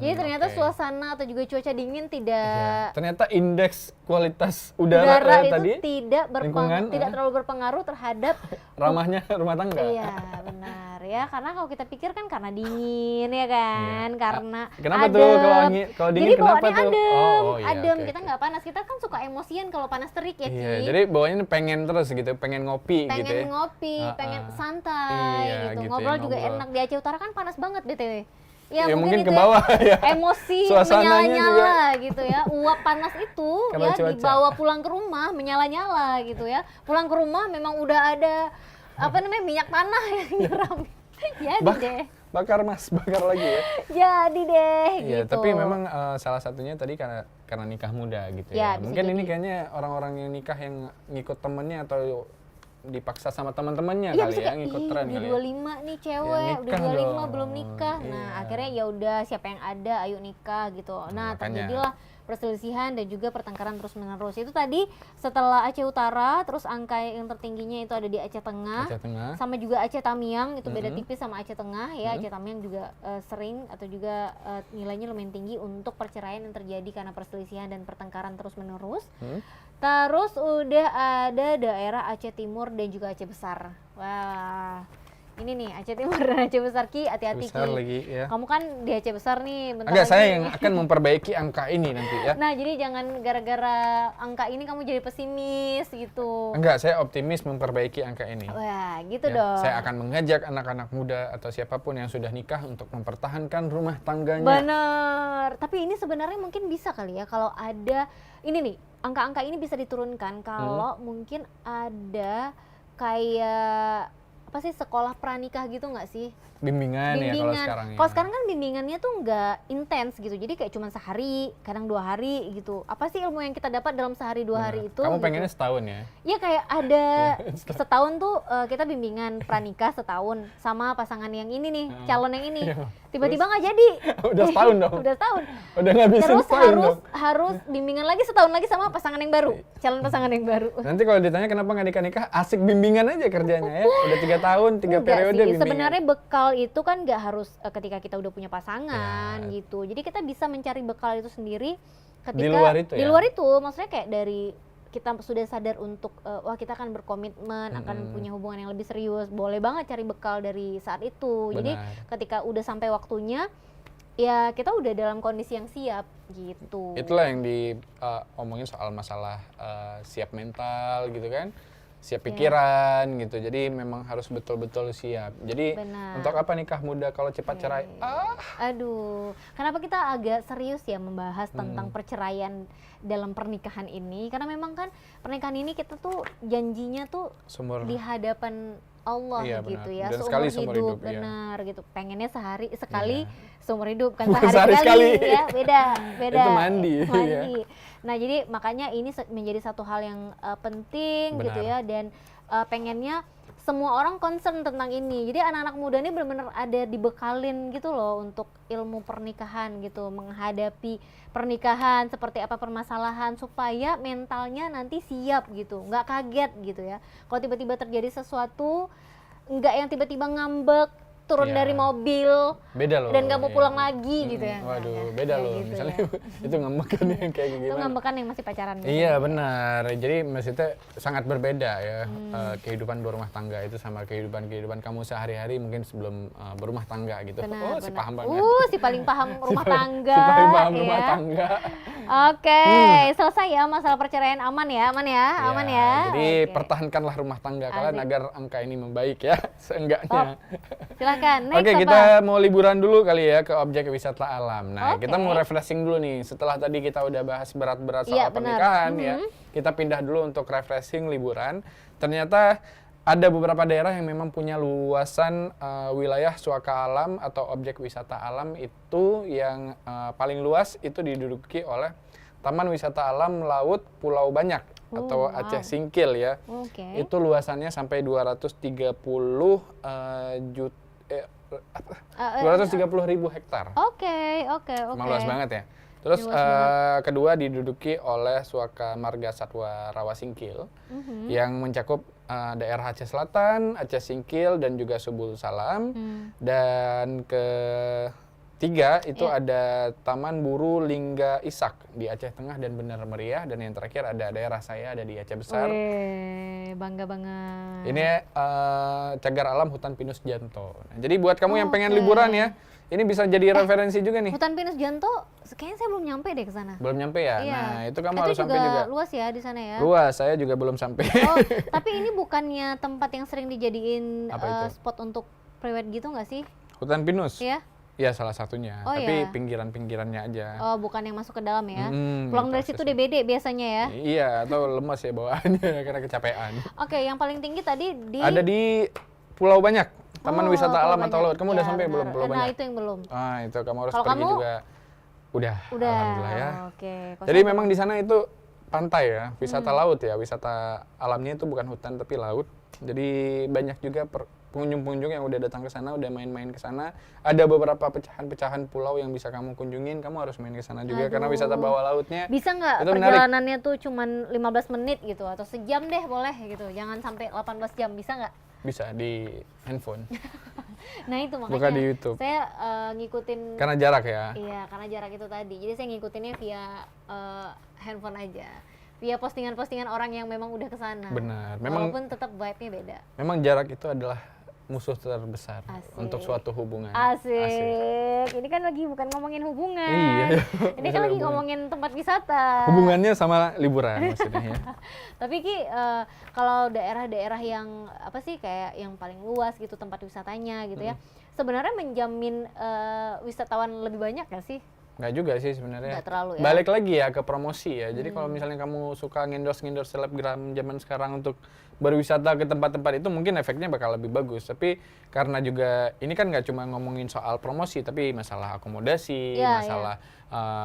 Jadi ternyata oke. suasana atau juga cuaca dingin tidak Iya. Ternyata indeks kualitas udara, itu tadi tidak lingkungan, terlalu berpengaruh terhadap ramahnya rumah tangga. iya benar ya, karena kalau kita pikir kan karena dingin ya kan, Iya. karena Kenapa adem. tuh kalau dingin Jadi kenapa bawaannya tuh? adem, Oh, iya, adem. oke, Kita oke. nggak panas, kita kan suka emosian kalau panas terik ya Ki. Iya, jadi bawaannya pengen terus gitu, pengen ngopi gitu Pengen ya. ngopi, pengen santai Iya, gitu. gitu ya, Ngobrol juga ngobrol. enak. Di Aceh Utara kan panas banget BTW. Ya, mungkin itu ke bawah ya. Emosi Suasananya menyala-nyala gitu ya. Uap panas itu Karena ya cuaca. dibawa pulang ke rumah menyala-nyala gitu ya. Pulang ke rumah memang udah ada minyak tanah yang nyiram. Jadi deh. Bakar lagi ya. Jadi deh Iya, gitu. tapi memang salah satunya tadi karena nikah muda gitu Ya, ya. bisa Mungkin ini jadi. kayaknya orang-orang yang nikah yang ngikut temennya atau dipaksa sama teman-temannya Iya, kali bisa ya, kayak, ngikut "Ih, tren udah kali ya. 25 nih cewek, Ya, udah nikah 25 dong. belum nikah. Nah, Iya. akhirnya ya udah siapa yang ada ayo nikah gitu. Nah, makanya. terjadilah perselisihan dan juga pertengkaran terus-menerus. Itu tadi setelah Aceh Utara, terus angka yang tertingginya itu ada di Aceh Tengah. Aceh Tengah. Sama juga Aceh Tamiang, itu beda tipis sama Aceh Tengah ya. Aceh Tamiang juga sering atau juga nilainya lumayan tinggi untuk perceraian yang terjadi karena perselisihan dan pertengkaran terus-menerus. Terus udah ada daerah Aceh Timur dan juga Aceh Besar. Wah, ini nih Aceh Timur dan Aceh Besar Ki, hati-hati Besar Ki. lagi ya. Kamu kan di Aceh Besar nih, bentar Enggak, lagi. saya yang akan memperbaiki angka ini nanti ya. Nah, jadi jangan gara-gara angka ini kamu jadi pesimis gitu. Enggak, saya optimis memperbaiki angka ini. Wah, gitu Ya, dong. saya akan mengajak anak-anak muda atau siapapun yang sudah nikah untuk mempertahankan rumah tangganya. Bener. Tapi ini sebenarnya mungkin bisa kali ya kalau ada ini nih, angka-angka ini bisa diturunkan kalau mungkin ada kayak apa sih sekolah pranikah gitu nggak sih? Bimbingan ya kalau sekarang ya. Kalau sekarang kan bimbingannya tuh nggak intens gitu. Jadi kayak cuma sehari, kadang 2 hari gitu. Apa sih ilmu yang kita dapat dalam sehari 2 hari itu? Kamu gitu. pengennya setahun ya? Ya kayak ada setahun tuh kita bimbingan pranikah setahun sama pasangan yang ini nih, calon yang ini. Tiba-tiba nggak jadi. Udah setahun dong. Udah setahun. Udah ngabisin Terus setahun dong. harus bimbingan lagi setahun lagi sama pasangan yang baru, calon pasangan yang baru. Nanti kalau ditanya kenapa nggak nikah-nikah, asik bimbingan aja kerjanya ya. Udah 3 tahun, 3 Enggak periode sih, bimbingan. sebenarnya bekal itu kan nggak harus ketika kita udah punya pasangan Ya. gitu. Jadi kita bisa mencari bekal itu sendiri ketika Di luar itu di ya? luar itu, maksudnya kayak dari kita sudah sadar untuk wah kita akan berkomitmen akan punya hubungan yang lebih serius, boleh banget cari bekal dari saat itu. Jadi Benar. ketika udah sampai waktunya ya kita udah dalam kondisi yang siap gitu. Itulah yang omongin soal masalah siap mental gitu kan. siap pikiran gitu. Jadi memang harus betul-betul siap. Jadi Benar. untuk apa nikah muda kalau cepat cerai? Aduh, kenapa kita agak serius ya membahas tentang perceraian dalam pernikahan ini? Karena memang kan pernikahan ini kita tuh janjinya tuh Sumur. di hadapan Allah Iya, gitu benar. ya, Dan seumur sekali hidup, seumur hidup, iya. benar gitu. Pengennya sehari sekali Iya. seumur hidup, kan Bukan sehari sehari sekali sekali. ya, beda. Itu mandi, Mandi. Nah, jadi makanya ini menjadi satu hal yang penting gitu Benar. ya, dan pengennya semua orang concern tentang ini. Jadi anak-anak muda ini benar-benar ada dibekalin gitu loh untuk ilmu pernikahan gitu, menghadapi pernikahan seperti apa permasalahan supaya mentalnya nanti siap gitu, nggak kaget gitu ya. Kalau tiba-tiba terjadi sesuatu, nggak yang tiba-tiba ngambek, turun Iya. dari mobil, Beda loh. dan nggak mau iya. pulang lagi gitu ya. Waduh, Nggak, beda kayak loh. gitu Misalnya ya. itu ngambek kan yang kayak Itu gimana? ngambekan yang masih pacaran gitu. Iya benar. Jadi maksudnya sangat berbeda ya kehidupan berumah tangga itu sama kehidupan kamu sehari-hari mungkin sebelum berumah tangga gitu. Benar, Si benar. paham banget. Si paling paham rumah tangga. Si paling paham ya. rumah tangga. Oke, selesai ya masalah perceraian, aman ya, aman ya, aman ya. Jadi Oke. pertahankanlah rumah tangga kalian Asik. agar angka ini membaik ya, seenggaknya. Silakan. Next Oke, apa? kita mau liburan dulu kali ya ke objek wisata alam. Nah, Oke. kita mau refreshing dulu nih. Setelah tadi kita udah bahas berat-berat soal Iya, benar. pernikahan ya, kita pindah dulu untuk refreshing liburan. Ternyata ada beberapa daerah yang memang punya luasan wilayah suaka alam atau objek wisata alam itu yang paling luas itu diduduki oleh Taman Wisata Alam Laut Pulau Banyak atau wow. Aceh Singkil ya. Oke. Itu luasannya sampai 230 juta 230.000 hektar. Oke. Emang luas banget ya. Terus Luas kedua diduduki oleh Suaka Marga Satwa Rawa Singkil yang mencakup daerah Aceh Selatan, Aceh Singkil dan juga Subul Salam. Dan ketiga itu ada Taman Buru Lingga Isak di Aceh Tengah dan Benar Meriah, dan yang terakhir ada daerah saya ada di Aceh Besar. Wih, bangga banget. Ini cagar alam hutan pinus janto. Nah, jadi buat kamu yang pengen Oke. liburan ya, ini bisa jadi referensi juga nih. Hutan pinus janto, kayaknya saya belum nyampe deh ke sana. Belum nyampe ya? Iya. Nah, itu kamu harus sampai juga. Luas ya di sana ya. Luas, saya juga belum sampai. Oh, tapi ini bukannya tempat yang sering dijadiin Apa itu? spot untuk prewed gitu nggak sih? Hutan pinus? Iya. Iya, salah satunya. Oh, tapi iya. pinggiran-pinggirannya aja. Oh, bukan yang masuk ke dalam ya. gitu Pulang dari situ aksesnya. DBD biasanya ya. Iya, atau lemas ya bawaannya karena kecapean. Oke, yang paling tinggi tadi di Ada di Pulau Banyak, Taman Oh, Wisata Pulau Alam atau Banyak. Laut. Kamu udah Ya, sampai benar. belum Pulau Nah, Banyak? itu yang belum. Ah, itu kamu harus Kalau pergi kamu? juga. Udah, Udah. alhamdulillah ya. Oke. Kalau Jadi saya memang di sana itu pantai ya, Hmm. wisata laut ya, wisata alamnya itu bukan hutan tapi laut. Jadi banyak juga pengunjung-pengunjung yang udah datang ke sana, udah main-main ke sana. Ada beberapa pecahan-pecahan pulau yang bisa kamu kunjungin, kamu harus main ke sana juga karena Aduh. wisata bawah lautnya. bisa nggak Itu menarik. perjalanannya tuh cuman 15 menit gitu atau sejam deh boleh gitu. Jangan sampai 18 jam, bisa nggak? Bisa di handphone, Nah, itu makanya bukan di YouTube. saya ngikutin Karena jarak ya. iya, karena jarak itu tadi. Jadi saya ngikutinnya via handphone aja. Via postingan-postingan orang yang memang udah ke sana. Benar. Memang Walaupun tetap vibe-nya beda. memang jarak itu adalah musuh terbesar Asik. untuk suatu hubungan. Asik. Ini kan lagi bukan ngomongin hubungan. Iya. Ini kan lagi ngomongin tempat wisata. Hubungannya sama liburan maksudnya ya. Tapi Ki, kalau daerah-daerah yang apa sih kayak yang paling luas gitu tempat wisatanya gitu ya, sebenarnya menjamin wisatawan lebih banyak gak sih? Nggak juga sih sebenarnya. Nggak terlalu ya? Balik lagi ya ke promosi ya. Jadi kalau misalnya kamu suka ngendorse selebgram zaman sekarang untuk berwisata ke tempat-tempat itu, mungkin efeknya bakal lebih bagus. Tapi karena juga ini kan nggak cuma ngomongin soal promosi, tapi masalah akomodasi, Iya, masalah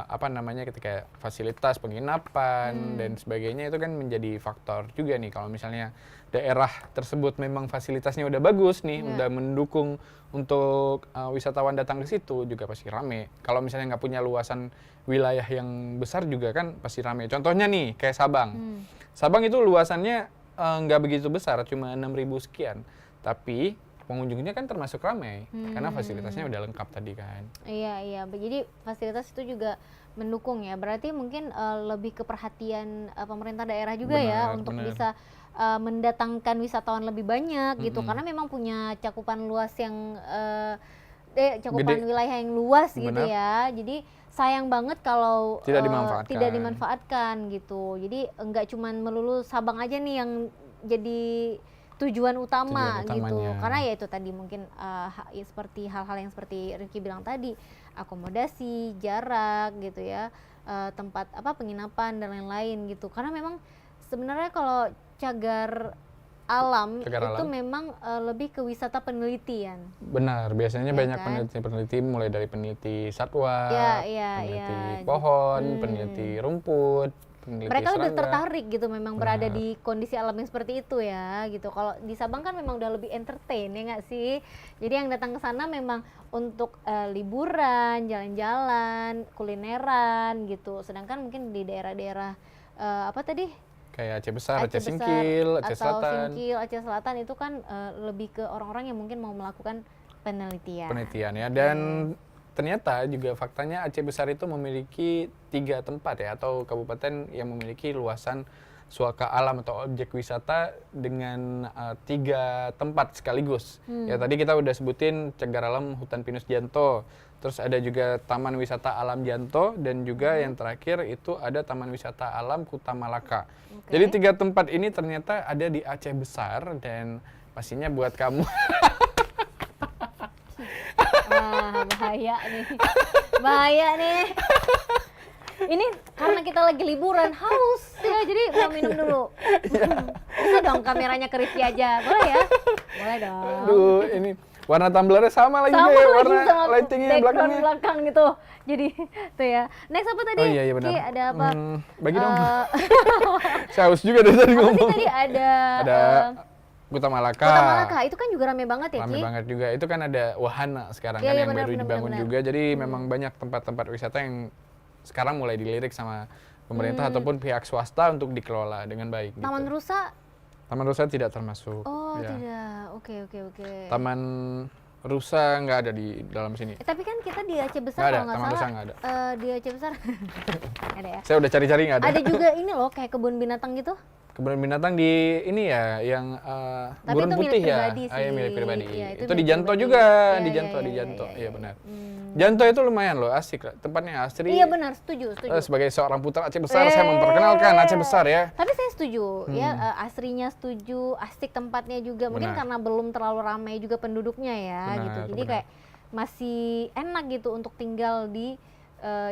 apa namanya ketika fasilitas penginapan dan sebagainya, itu kan menjadi faktor juga nih. Kalau misalnya daerah tersebut memang fasilitasnya udah bagus nih, udah mendukung untuk wisatawan datang ke situ, juga pasti rame. Kalau misalnya nggak punya luasan wilayah yang besar juga kan pasti rame. Contohnya nih kayak Sabang. Sabang itu luasannya nggak begitu besar, cuma 6.000 sekian. Tapi pengunjungnya kan termasuk ramai karena fasilitasnya udah lengkap tadi kan. Iya. Jadi fasilitas itu juga mendukung ya. Berarti mungkin lebih ke perhatian pemerintah daerah juga ya Benar, untuk benar. bisa mendatangkan wisatawan lebih banyak gitu. Karena memang punya cakupan luas yang cakupan Gede. wilayah yang luas gitu Benar. ya. Jadi sayang banget kalau Tidak dimanfaatkan. tidak dimanfaatkan gitu. Jadi enggak cuman melulu Sabang aja nih yang jadi tujuan utama Tujuan gitu. utamanya. Karena ya itu tadi mungkin ya seperti hal-hal yang seperti Ricky bilang tadi, akomodasi, jarak gitu ya, tempat penginapan dan lain-lain gitu. Karena memang sebenarnya kalau cagar alam Cagar itu alam. memang lebih ke wisata penelitian. Benar, biasanya Ya banyak kan? peneliti-peneliti mulai dari peneliti satwa, Ya, peneliti pohon, peneliti rumput, peneliti mereka udah serangga. tertarik gitu memang berada Benar. di kondisi alam yang seperti itu ya gitu. Kalau di Sabang kan memang udah lebih entertain ya nggak sih, jadi yang datang ke sana memang untuk liburan, jalan-jalan, kulineran gitu. Sedangkan mungkin di daerah-daerah apa tadi, Kayak Aceh Besar, Aceh Besar Singkil, Aceh atau Selatan. Singkil, Aceh Selatan itu kan lebih ke orang-orang yang mungkin mau melakukan penelitian. Penelitian ya, dan ternyata juga faktanya Aceh Besar itu memiliki 3 tempat ya, atau kabupaten yang memiliki luasan suaka alam atau objek wisata dengan 3 tempat sekaligus. Ya tadi kita udah sebutin cagar alam hutan pinus Janto, terus ada juga Taman Wisata Alam Janto, dan juga yang terakhir itu ada Taman Wisata Alam Kuta Malaka. Oke. Jadi 3 tempat ini ternyata ada di Aceh Besar, dan pastinya buat kamu Wah, bahaya nih. Ini karena kita lagi liburan, haus ya, jadi mau minum dulu. Bisa dong kameranya ke Rifki aja, boleh ya? Boleh dong. aduh, ini warna tumblernya sama lagi Sama kayak lagi warna sama lightingnya background belakangnya. belakang gitu. Jadi tuh ya. Next apa tadi? Oh iya benar. Ki, ada apa? Bagi dong. Eh, Saya haus juga dari tadi apa sih ngomong. tadi ada Ada Kuta Malaka. Kota Malaka, itu kan juga rame banget ya, Rame Ki? banget juga. Itu kan ada wahana sekarang Iya, kan iya, yang benar, baru benar, dibangun benar. juga. Jadi memang banyak tempat-tempat wisata yang sekarang mulai dilirik sama pemerintah ataupun pihak swasta untuk dikelola dengan baik. Taman gitu. Rusa? Taman Rusa tidak termasuk. Oh, ya. tidak. Oke. Taman Rusa nggak ada di dalam sini. Tapi kan kita di Aceh Besar Nggak ada, kalau nggak Taman salah. Rusa nggak ada. Di Aceh Besar ada ya. Saya udah cari-cari nggak ada. Ada juga ini loh kayak kebun binatang gitu. Kebun binatang di ini ya, yang Tapi Gurun itu milik Putih ya. pribadi Ah, iya, milik sih. pribadi. Iya, itu itu di milik Janto pribadi. juga, Iya, di iya, Janto, iya, di iya, Janto. iya, Iya iya. benar. Janto itu lumayan loh, asik. Tempatnya asri. Iya benar, setuju. Sebagai seorang putra Aceh Besar, saya memperkenalkan Aceh Besar ya. Tapi saya setuju, ya asrinya setuju, asik tempatnya juga. Mungkin Benar. karena belum terlalu ramai juga penduduknya ya, Benar, gitu. Jadi benar. kayak masih enak gitu untuk tinggal di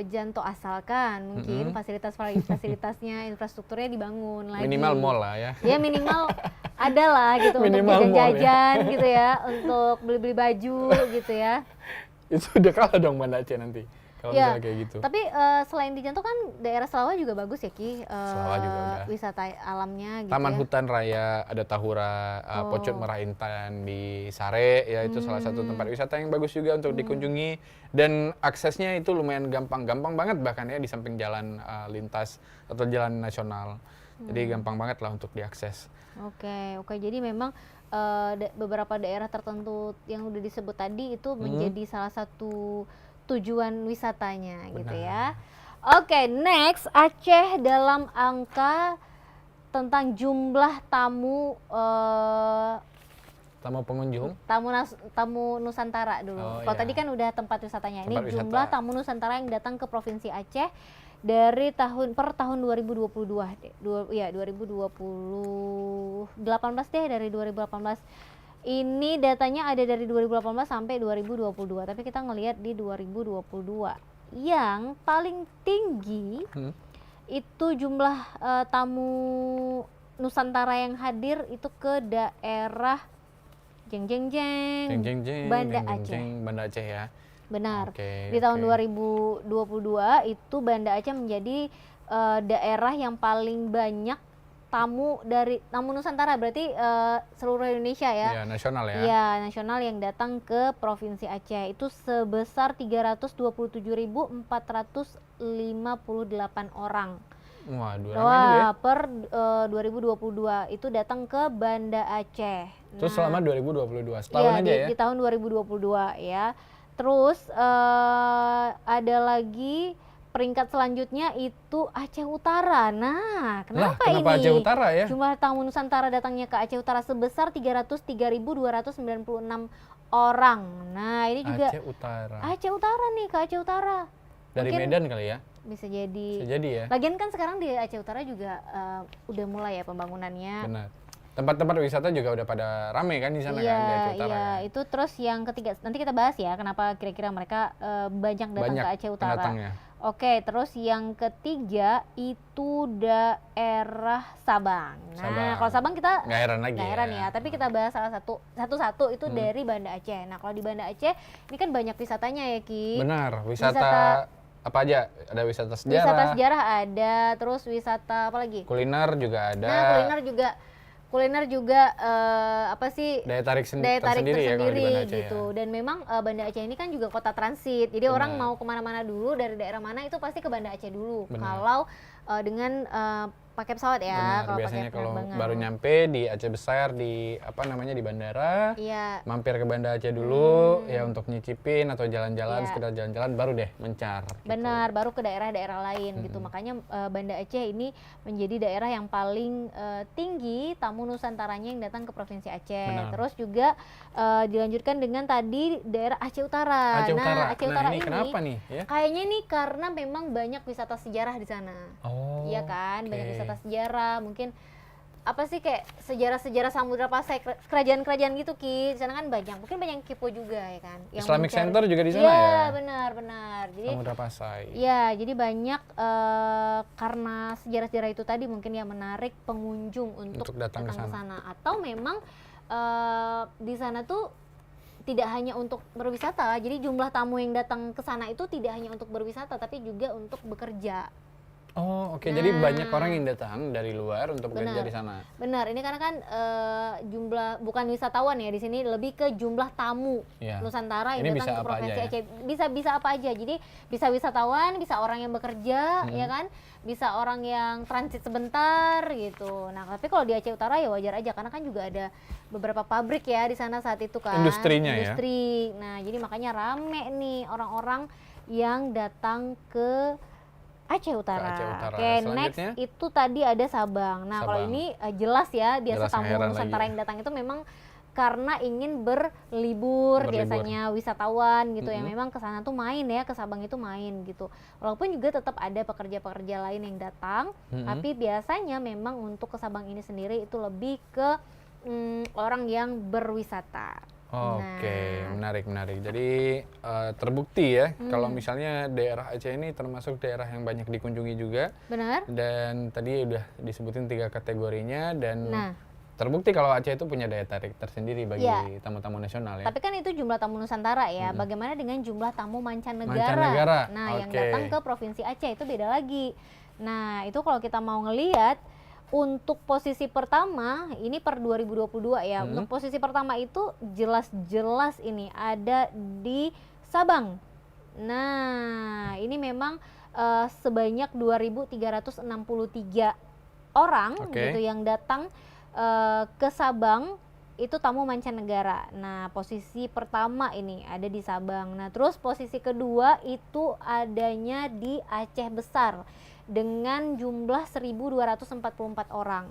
Janto, asalkan mungkin fasilitasnya, infrastrukturnya dibangun lagi. Minimal mall lah ya. Ya minimal ada lah gitu Minimal untuk mall ya. jajan-jajan gitu ya, untuk beli-beli baju gitu ya. Itu udah kalah dong Banda Aceh nanti. Kalau Ya, misalnya kayak gitu. tapi selain di Janto kan daerah Selawa juga bagus ya, Ki. Selawa juga udah. Wisata alamnya gitu Taman ya. Hutan Raya ada Tahura, Pocut Merah Intan di Sare, ya itu salah satu tempat wisata yang bagus juga untuk dikunjungi, dan aksesnya itu lumayan gampang banget bahkan ya, di samping jalan lintas atau jalan nasional. Jadi gampang banget lah untuk diakses. Oke. Jadi memang beberapa daerah tertentu yang udah disebut tadi itu menjadi salah satu tujuan wisatanya gitu ya. Oke, next Aceh dalam angka tentang jumlah tamu Tamu pengunjung, tamu Nusantara dulu. Oh, Kalau iya. tadi kan udah tempat wisatanya. Ini Tempat wisata. jumlah tamu Nusantara yang datang ke Provinsi Aceh dari tahun 2022 deh. 2018 deh, dari 2018. Ini datanya ada dari 2018 sampai 2022, tapi kita ngelihat di 2022 yang paling tinggi itu jumlah tamu Nusantara yang hadir itu ke daerah jeng Banda Aceh. Banda Aceh ya. Benar. Oke, Di tahun oke. 2022 itu Banda Aceh menjadi daerah yang paling banyak tamu Nusantara, berarti seluruh Indonesia ya. Ya, nasional ya. Iya, nasional yang datang ke Provinsi Aceh itu sebesar 327.458 orang. Waduh, ramai juga ya. Wah, per 2022 itu datang ke Banda Aceh. Terus selama 2022, setahun Iya, aja ya. di tahun 2022 ya. Terus ada lagi peringkat selanjutnya itu Aceh Utara. Nah, kenapa kenapa ini? Aceh Utara ya? Jumlah tamu Nusantara datangnya ke Aceh Utara sebesar 303.296 orang. Nah, ini juga Aceh Utara. Aceh Utara nih, ke Aceh Utara. Dari Mungkin Medan kali ya? Bisa jadi. Bisa jadi ya. Lagian kan sekarang di Aceh Utara juga udah mulai ya pembangunannya. Benar. tempat-tempat wisata juga udah pada rame kan di sana kan, di Aceh Utara Iya, kan? itu terus yang ketiga, nanti kita bahas ya kenapa kira-kira mereka banyak datang Banyak ke Aceh Utara. pendatangnya. Oke, terus yang ketiga itu daerah Sabang. Nah, Sabang. kalau Sabang kita Nggak heran lagi nggak heran ya, tapi kita bahas satu-satu itu dari Banda Aceh. Nah, kalau di Banda Aceh ini kan banyak wisatanya ya, Ki. Benar, wisata Wisata- apa aja? Ada wisata sejarah, Wisata sejarah ada, terus wisata apa lagi? kuliner juga ada. Nah, kuliner juga apa sih? Daya tarik Daya tarik tersendiri ya kalau di tersendiri Banda Aceh gitu. ya. Dan memang Banda Aceh ini kan juga kota transit. Jadi orang Benar. mau kemana-mana dulu dari daerah mana itu pasti ke Banda Aceh dulu. Benar. Kalau dengan pakai pesawat ya, Benar, kalau pakai biasanya kalau penerbangan. baru nyampe di Aceh Besar di apa namanya di bandara, Iya. mampir ke Banda Aceh dulu ya untuk nyicipin atau jalan-jalan, Iya. sekedar jalan-jalan baru deh mencar. Gitu. Benar, baru ke daerah-daerah lain gitu. Makanya Banda Aceh ini menjadi daerah yang paling tinggi tamu nusantaranya yang datang ke Provinsi Aceh. Benar. Terus juga dilanjutkan dengan tadi daerah Aceh Utara. Aceh Utara. Nah, Aceh Utara ini kenapa nih ya? kayaknya nih karena memang banyak wisata sejarah di sana. Oh. Iya kan, oke. banyak wisata sejarah, mungkin apa sih kayak sejarah-sejarah Samudra Pasai, kerajaan-kerajaan gitu Ki. Di sana kan banyak, mungkin banyak kipo juga ya kan. Islamic mencari- Center juga di sana Iya, ya? benar. Jadi Samudra Pasai. ya, jadi banyak karena sejarah-sejarah itu tadi mungkin ya menarik pengunjung untuk datang ke ke sana. sana. Atau memang di sana tuh tidak hanya untuk berwisata, jadi jumlah tamu yang datang ke sana itu tidak hanya untuk berwisata, tapi juga untuk bekerja. Oh, oke. Jadi Nah. banyak orang yang datang dari luar untuk bekerja Benar. di sana. Benar, ini karena kan jumlah bukan wisatawan ya di sini, lebih ke jumlah tamu Iya. Nusantara Ini yang bisa datang ke apa Provinsi aja ya? Aceh. Bisa apa aja. Jadi bisa wisatawan, bisa orang yang bekerja, ya kan? Bisa orang yang transit sebentar gitu. Nah, tapi kalau di Aceh Utara ya wajar aja karena kan juga ada beberapa pabrik ya di sana saat itu kan. Industrinya ya? Industri. Nah, jadi makanya rame nih orang-orang yang datang ke Aceh Utara. Aceh Utara. Oke, next Selanjutnya? itu tadi ada Sabang. Nah, kalau Sabang. ini jelas ya, biasa Jelas, nggak tamu heran Nusantara lagi. yang datang itu memang karena ingin berlibur, biasanya wisatawan gitu yang memang ke sana tuh main ya, ke Sabang itu main gitu. Walaupun juga tetap ada pekerja-pekerja lain yang datang, tapi biasanya memang untuk ke Sabang ini sendiri itu lebih ke orang yang berwisata. Oke, Nah. menarik. Jadi terbukti ya kalau misalnya daerah Aceh ini termasuk daerah yang banyak dikunjungi juga. Benar? Dan tadi udah disebutin 3 kategorinya dan Nah. terbukti kalau Aceh itu punya daya tarik tersendiri bagi Iya. tamu-tamu nasional ya. Tapi kan itu jumlah tamu Nusantara ya. Bagaimana dengan jumlah tamu mancanegara? Mancanegara, Nah, yang oke. datang ke Provinsi Aceh itu beda lagi. Nah, itu kalau kita mau ngelihat untuk posisi pertama ini per 2022 ya. Untuk posisi pertama itu jelas-jelas ini ada di Sabang. Nah, ini memang sebanyak 2.363 orang Oke. gitu yang datang ke Sabang itu tamu mancanegara. Nah, posisi pertama ini ada di Sabang. Nah, terus posisi kedua itu adanya di Aceh Besar dengan jumlah 1.244 orang.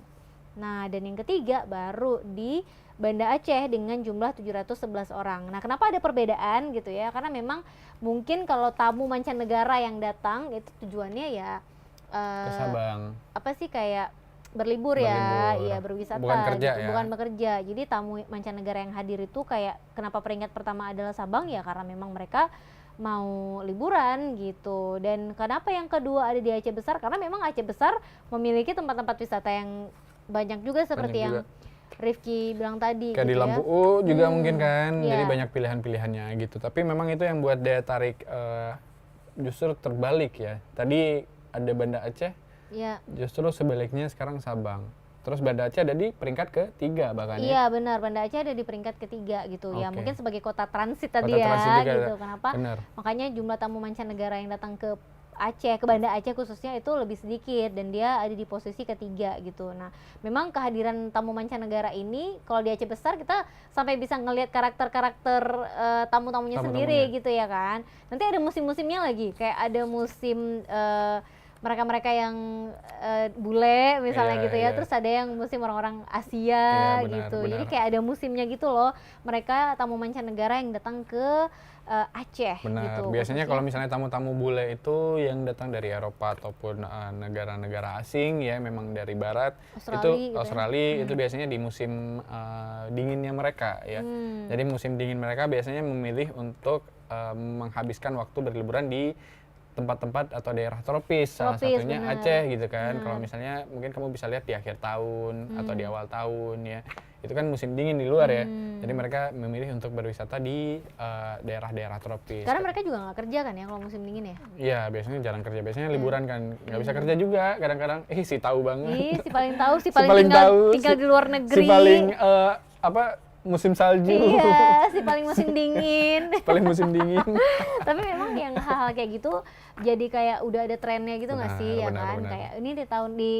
Nah, dan yang ketiga baru di Banda Aceh dengan jumlah 711 orang. Nah, kenapa ada perbedaan gitu ya? Karena memang mungkin kalau tamu mancanegara yang datang itu tujuannya ya Ke Sabang. apa sih kayak berlibur ya, Berlibur. iya berwisata, Bukan kerja gitu. ya? Bukan bekerja. Jadi tamu mancanegara yang hadir itu kayak kenapa peringkat pertama adalah Sabang ya karena memang mereka mau liburan gitu. Dan kenapa yang kedua ada di Aceh Besar? Karena memang Aceh Besar memiliki tempat-tempat wisata yang banyak juga seperti Banyak yang Rifki bilang tadi Kayak gitu di ya. Lampu U juga mungkin kan, iya. jadi banyak pilihan-pilihannya gitu. Tapi memang itu yang buat daya tarik justru terbalik ya. Tadi ada Banda Aceh, Iya. justru sebaliknya sekarang Sabang. Terus Banda Aceh ada di peringkat ke-3 bahkan ya. Iya benar, Banda Aceh ada di peringkat ketiga gitu ya. Oke. Mungkin sebagai kota transit tadi Kota ya transit juga gitu. ada. Kenapa? Benar. Makanya jumlah tamu mancanegara yang datang ke Aceh, ke Banda Aceh khususnya itu lebih sedikit dan dia ada di posisi ketiga gitu. Nah, memang kehadiran tamu mancanegara ini kalau di Aceh Besar kita sampai bisa ngelihat karakter-karakter tamu-tamunya sendiri gitu ya kan. Nanti ada musim-musimnya lagi, kayak ada musim mereka-mereka yang bule misalnya Iya, gitu ya, iya. terus ada yang musim orang-orang Asia Iya, benar, gitu. benar. Jadi kayak ada musimnya gitu loh. Mereka tamu mancanegara yang datang ke Aceh Benar, gitu. biasanya kalau khususnya. misalnya tamu-tamu bule itu yang datang dari Eropa ataupun negara-negara asing ya, memang dari barat, Australia itu gitu ya. Australia itu biasanya di musim dinginnya mereka ya. Jadi musim dingin mereka biasanya memilih untuk menghabiskan waktu berliburan di tempat-tempat atau daerah tropis, salah Tropis, satunya benar. Aceh gitu kan. Kalau Benar. misalnya mungkin kamu bisa lihat di akhir tahun atau di awal tahun ya, itu kan musim dingin di luar ya. Jadi mereka memilih untuk berwisata di daerah-daerah tropis. Karena mereka juga nggak kerja kan ya kalau musim dingin ya. Iya, biasanya jarang kerja, biasanya liburan kan, nggak bisa kerja juga kadang-kadang. Si tahu banget. Ih, si paling tahu, si Si paling paling tinggal, tahu, tinggal si- di luar Si negeri. paling musim salju, Iya, si paling musim dingin. paling musim dingin. Tapi memang yang hal-hal kayak gitu jadi kayak udah ada trennya gitu nggak Benar, sih ya benar, kan? benar. Kayak ini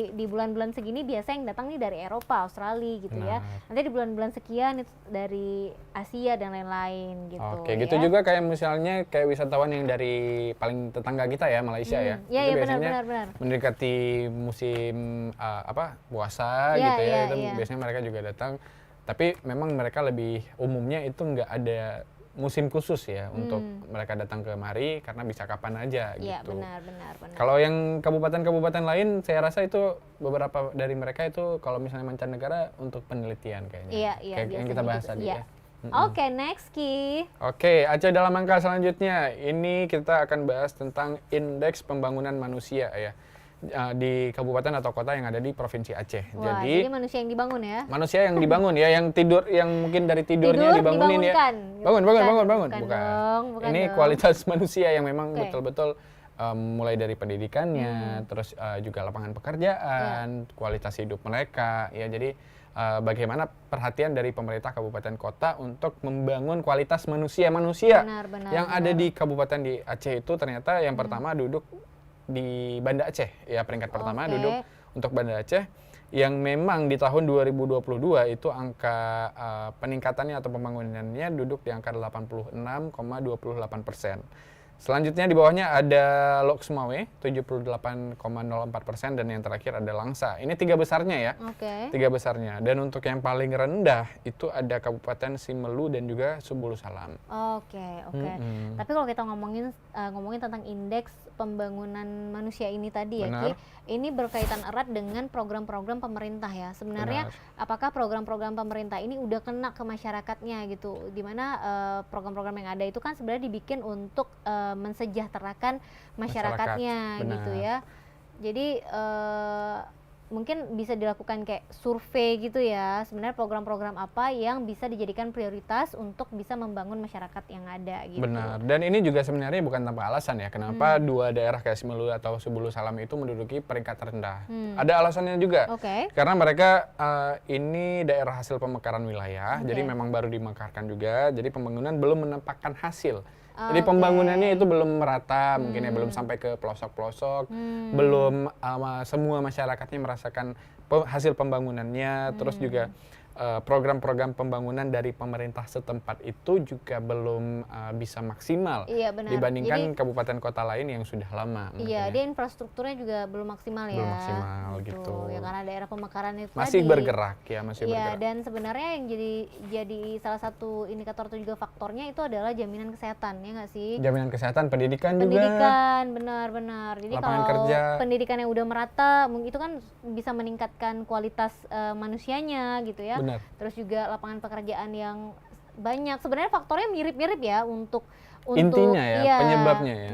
di bulan-bulan segini biasa yang datang nih dari Eropa, Australia gitu ya. Benar. Nanti di bulan-bulan sekian itu dari Asia dan lain-lain gitu. Oke, gitu ya. juga kayak misalnya kayak wisatawan yang dari paling tetangga kita ya, Malaysia ya. Iya, Itu iya, biasanya benar. mendekati musim puasa Iya, gitu ya, iya, itu iya. biasanya mereka juga datang. Tapi memang mereka lebih umumnya itu nggak ada musim khusus ya untuk mereka datang ke mari karena bisa kapan aja Iya, gitu. benar. Kalau yang kabupaten-kabupaten lain, saya rasa itu beberapa dari mereka itu kalau misalnya mancanegara untuk penelitian kayaknya. Iya, Kayak yang biasanya kita bahas gitu. tadi Iya. ya. Oke, next Ki. Oke, Aceh dalam angka selanjutnya. Ini kita akan bahas tentang indeks pembangunan manusia ya di kabupaten atau kota yang ada di Provinsi Aceh. Wah, Jadi jadi manusia yang dibangun ya. manusia yang dibangun ya, yang tidur, yang mungkin dari tidurnya Tidur, dibangunin ya. dibangunkan. Bangun. Bukan dong, bukan Ini dong. kualitas manusia yang memang Oke. betul-betul mulai dari pendidikannya, terus juga lapangan pekerjaan, kualitas hidup mereka ya. Jadi bagaimana perhatian dari pemerintah kabupaten kota untuk membangun kualitas manusia Benar, yang ada di kabupaten di Aceh itu ternyata yang pertama duduk di Banda Aceh ya, peringkat pertama Oke. duduk untuk Banda Aceh yang memang di tahun 2022 itu angka peningkatannya atau pembangunannya duduk di angka 86,28%. Selanjutnya di bawahnya ada Lok Sumawe 78,04% dan yang terakhir ada Langsa. Ini tiga besarnya ya. Oke. Tiga besarnya. Dan untuk yang paling rendah itu ada Kabupaten Simelu dan juga Subulu Salam. Oke. Tapi kalau kita ngomongin tentang indeks pembangunan manusia ini tadi ya, Ki, Benar. ini berkaitan erat dengan program-program pemerintah ya. Sebenarnya apakah program-program pemerintah ini udah kena ke masyarakatnya gitu? Dimana program-program yang ada itu kan sebenarnya dibikin untuk mensejahterakan masyarakatnya Masyarakat, gitu benar. ya. Jadi mungkin bisa dilakukan kayak survei gitu ya, sebenarnya program-program apa yang bisa dijadikan prioritas untuk bisa membangun masyarakat yang ada gitu. Benar. Dan ini juga sebenarnya bukan tanpa alasan ya. Kenapa dua daerah kayak Simelu atau Subulu Salam itu menduduki peringkat rendah. Ada alasannya juga. Oke. Karena mereka ini daerah hasil pemekaran wilayah, jadi Oke. memang baru dimekarkan juga. Jadi pembangunan belum menempatkan hasil. Jadi Oke. pembangunannya itu belum merata, mungkin ya belum sampai ke pelosok-pelosok, belum semua masyarakatnya merasakan hasil pembangunannya, terus juga program-program pembangunan dari pemerintah setempat itu juga belum bisa maksimal Iya, benar. dibandingkan Jadi, kabupaten kota lain yang sudah lama. mungkin iya, ya. dia infrastrukturnya juga belum maksimal ya. Belum maksimal gitu. Ya karena daerah pemekaran itu Masih tadi. bergerak ya, masih Iya, bergerak. dan sebenarnya yang jadi salah satu indikator atau juga faktornya itu adalah jaminan kesehatan, ya nggak sih? Jaminan kesehatan, pendidikan juga. Pendidikan, benar-benar. Jadi Lapangan kalau kerja. pendidikan yang udah merata, itu kan bisa meningkatkan kualitas manusianya gitu ya. Benar. Terus juga lapangan pekerjaan yang banyak. Sebenarnya faktornya mirip-mirip ya untuk Intinya ya, iya, penyebabnya ya.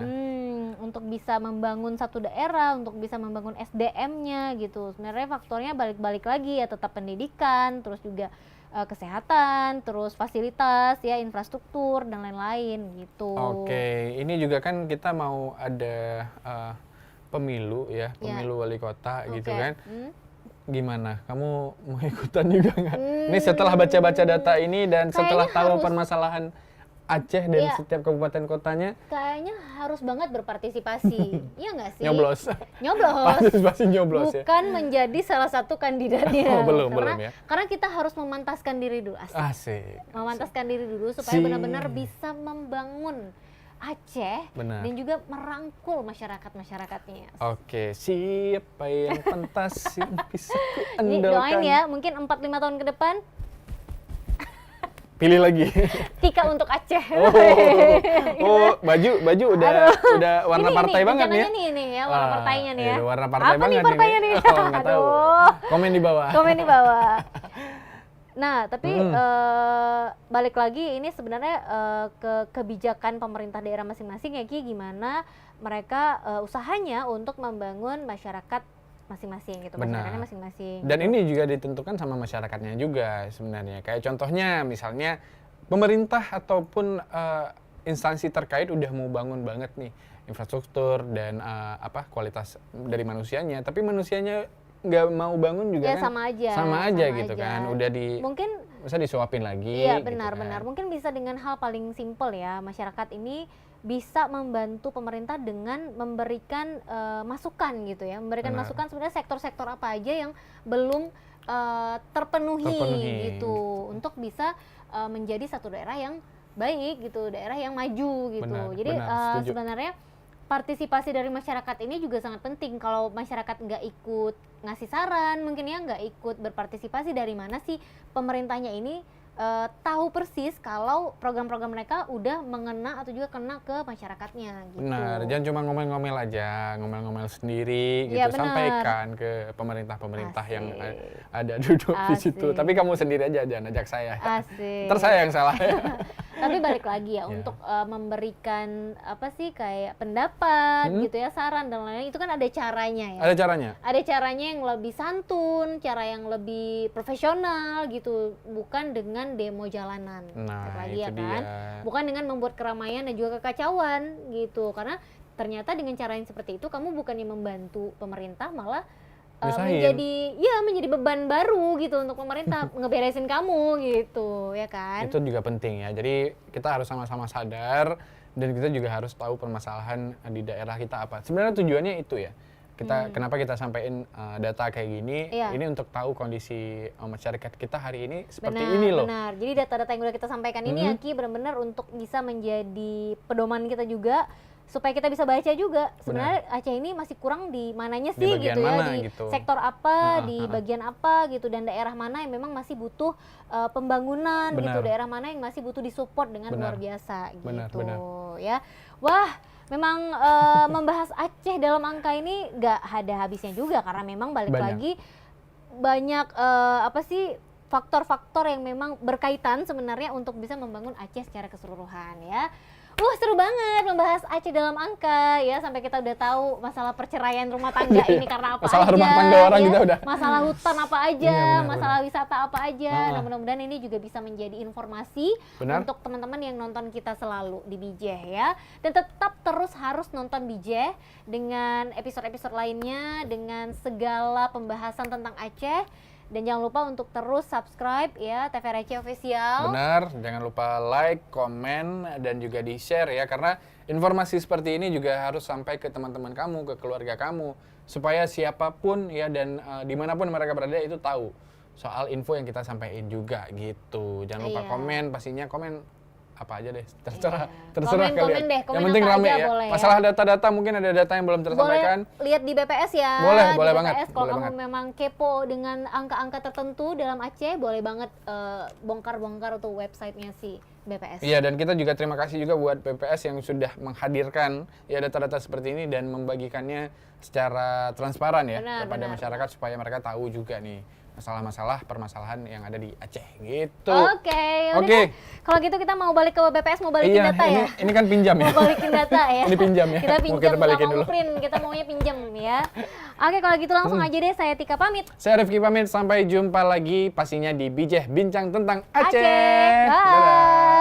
untuk bisa membangun satu daerah, untuk bisa membangun SDM-nya gitu. Sebenarnya faktornya balik-balik lagi ya, tetap pendidikan, terus juga kesehatan, terus fasilitas ya, infrastruktur dan lain-lain gitu. Oke, ini juga kan kita mau ada pemilu ya, pemilu wali kota gitu Oke. kan. Gimana? Kamu mau ikutan juga nggak? Ini setelah baca-baca data ini dan setelah Kayaknya tahu harus. permasalahan Aceh dan Iya. setiap kabupaten kotanya, Kayaknya harus banget berpartisipasi, iya nggak sih? nyoblos. Nyoblos. Pasti nyoblos ya. Bukan menjadi salah satu kandidatnya. Oh, belum karena, ya. Karena kita harus memantaskan diri dulu, asik. Asik. Memantaskan diri dulu supaya Si- benar-benar bisa membangun Aceh Benar. dan juga merangkul masyarakatnya. Oke, siapa yang pantas yang bisa Ini kuandalkan? doain ya, mungkin 4-5 tahun ke depan Pilih lagi. Tika untuk Aceh. Baju udah warna Ini, partai banget nih ya. rencananya nih ya, warna partainya nih ya. Iya, warna partai Apa banget nih partainya nih? Oh, nggak tahu. Aduh. Komen di bawah. Komen di bawah. Nah, tapi balik lagi ini sebenarnya ke kebijakan pemerintah daerah masing-masing ya Ki, gimana mereka usahanya untuk membangun masyarakat masing-masing gitu, Benar. masyarakatnya masing-masing. Dan ini juga ditentukan sama masyarakatnya juga sebenarnya. Kayak contohnya misalnya pemerintah ataupun instansi terkait udah mau bangun banget nih infrastruktur dan kualitas dari manusianya, tapi manusianya nggak mau bangun juga ya, kan sama aja gitu kan, udah mungkin bisa disuapin lagi. iya gitu benar-benar kan. mungkin bisa dengan hal paling simpel ya, masyarakat ini bisa membantu pemerintah dengan memberikan masukan gitu ya, memberikan Benar. masukan sebenarnya sektor-sektor apa aja yang belum terpenuhi gitu untuk bisa menjadi satu daerah yang baik gitu, daerah yang maju gitu. Benar, Jadi setuju. sebenarnya partisipasi dari masyarakat ini juga sangat penting. Kalau masyarakat nggak ikut ngasih saran, mungkin ya nggak ikut berpartisipasi, dari mana sih pemerintahnya ini tahu persis kalau program-program mereka udah mengena atau juga kena ke masyarakatnya gitu. Benar, jangan cuma ngomel-ngomel aja, ngomel-ngomel sendiri gitu, Iya, benar. sampaikan ke pemerintah-pemerintah yang Asik. ada duduk di situ. Asik. Tapi kamu sendiri aja jangan ajak saya. Asik. Ntar saya yang salah. Tapi balik lagi ya, Ya. untuk memberikan apa sih kayak pendapat gitu ya, saran dan lain-lain, itu kan ada caranya ya. Ada caranya? Ada caranya yang lebih santun, cara yang lebih profesional gitu, bukan dengan demo jalanan. Nah, Balik lagi itu ya kan, dia. bukan dengan membuat keramaian dan juga kekacauan gitu, karena ternyata dengan cara yang seperti itu kamu bukannya membantu pemerintah, malah Nyusahin. menjadi beban baru gitu untuk pemerintah ngeberesin kamu gitu ya kan. Itu juga penting ya. Jadi kita harus sama-sama sadar dan kita juga harus tahu permasalahan di daerah kita apa. Sebenarnya tujuannya itu ya. Kenapa kita sampaikan data kayak gini? Iya. Ini untuk tahu kondisi masyarakat kita hari ini seperti Benar, ini loh. benar. Jadi data-data yang udah kita sampaikan ini ya Ki, benar-benar untuk bisa menjadi pedoman kita juga, supaya kita bisa baca juga sebenarnya Aceh ini masih kurang di mananya Di sih bagian gitu ya, mana di gitu. sektor apa, di Ha. bagian apa gitu, dan daerah mana yang memang masih butuh pembangunan gitu, Benar. daerah mana yang masih butuh disupport dengan Benar. luar biasa gitu. Benar, benar. Ya. Wah, memang membahas Aceh dalam angka ini nggak ada habisnya juga, karena memang balik Banyak. lagi banyak faktor-faktor yang memang berkaitan sebenarnya untuk bisa membangun Aceh secara keseluruhan ya. Seru banget membahas Aceh dalam angka ya, sampai kita udah tahu masalah perceraian rumah tangga ini karena apa Masalah aja. rumah tangga orang ya. kita udah. Masalah hutan apa aja, Iya, benar, masalah wisata apa aja. Ha-ha. Nah, mudah-mudahan ini juga bisa menjadi informasi Benar. untuk teman-teman yang nonton kita selalu di Bijeh ya. Dan tetap terus harus nonton Bijeh dengan episode-episode lainnya, dengan segala pembahasan tentang Aceh. Dan jangan lupa untuk terus subscribe ya TVRI Aceh Official. Benar, jangan lupa like, komen, dan juga di-share ya, karena informasi seperti ini juga harus sampai ke teman-teman kamu, ke keluarga kamu, supaya siapapun ya dan dimanapun mereka berada itu tahu soal info yang kita sampaikan juga gitu. Jangan lupa Iya. komen, pastinya komen apa aja deh, Iya. terserah Komen kalian. deh, komen Yang penting apa rame aja ya. boleh ya. Masalah data-data mungkin ada data yang belum tersampaikan. Boleh lihat di BPS ya. Boleh, di boleh BPS. banget, Kalau boleh kamu banget. memang kepo dengan angka-angka tertentu dalam Aceh, boleh banget bongkar-bongkar untuk websitenya si BPS. Iya, dan kita juga terima kasih juga buat BPS yang sudah menghadirkan ya data-data seperti ini dan membagikannya secara transparan ya Benar, kepada benar. masyarakat supaya mereka tahu juga nih masalah-masalah permasalahan yang ada di Aceh gitu. Oke, Oke. Kalau gitu kita mau balik ke BPS, mau balikin Iya, data ya. ini kan pinjam ya. Mau balikin data ya. Ini pinjam ya. Kita Mau pinjam, kita nggak balikin mau dulu. print, kita maunya pinjam ya. Oke, kalau gitu langsung aja deh, saya Tika pamit. Saya Rifki pamit, sampai jumpa lagi pastinya di Bijeh Bincang tentang Aceh. Aceh. Bye. Dadah.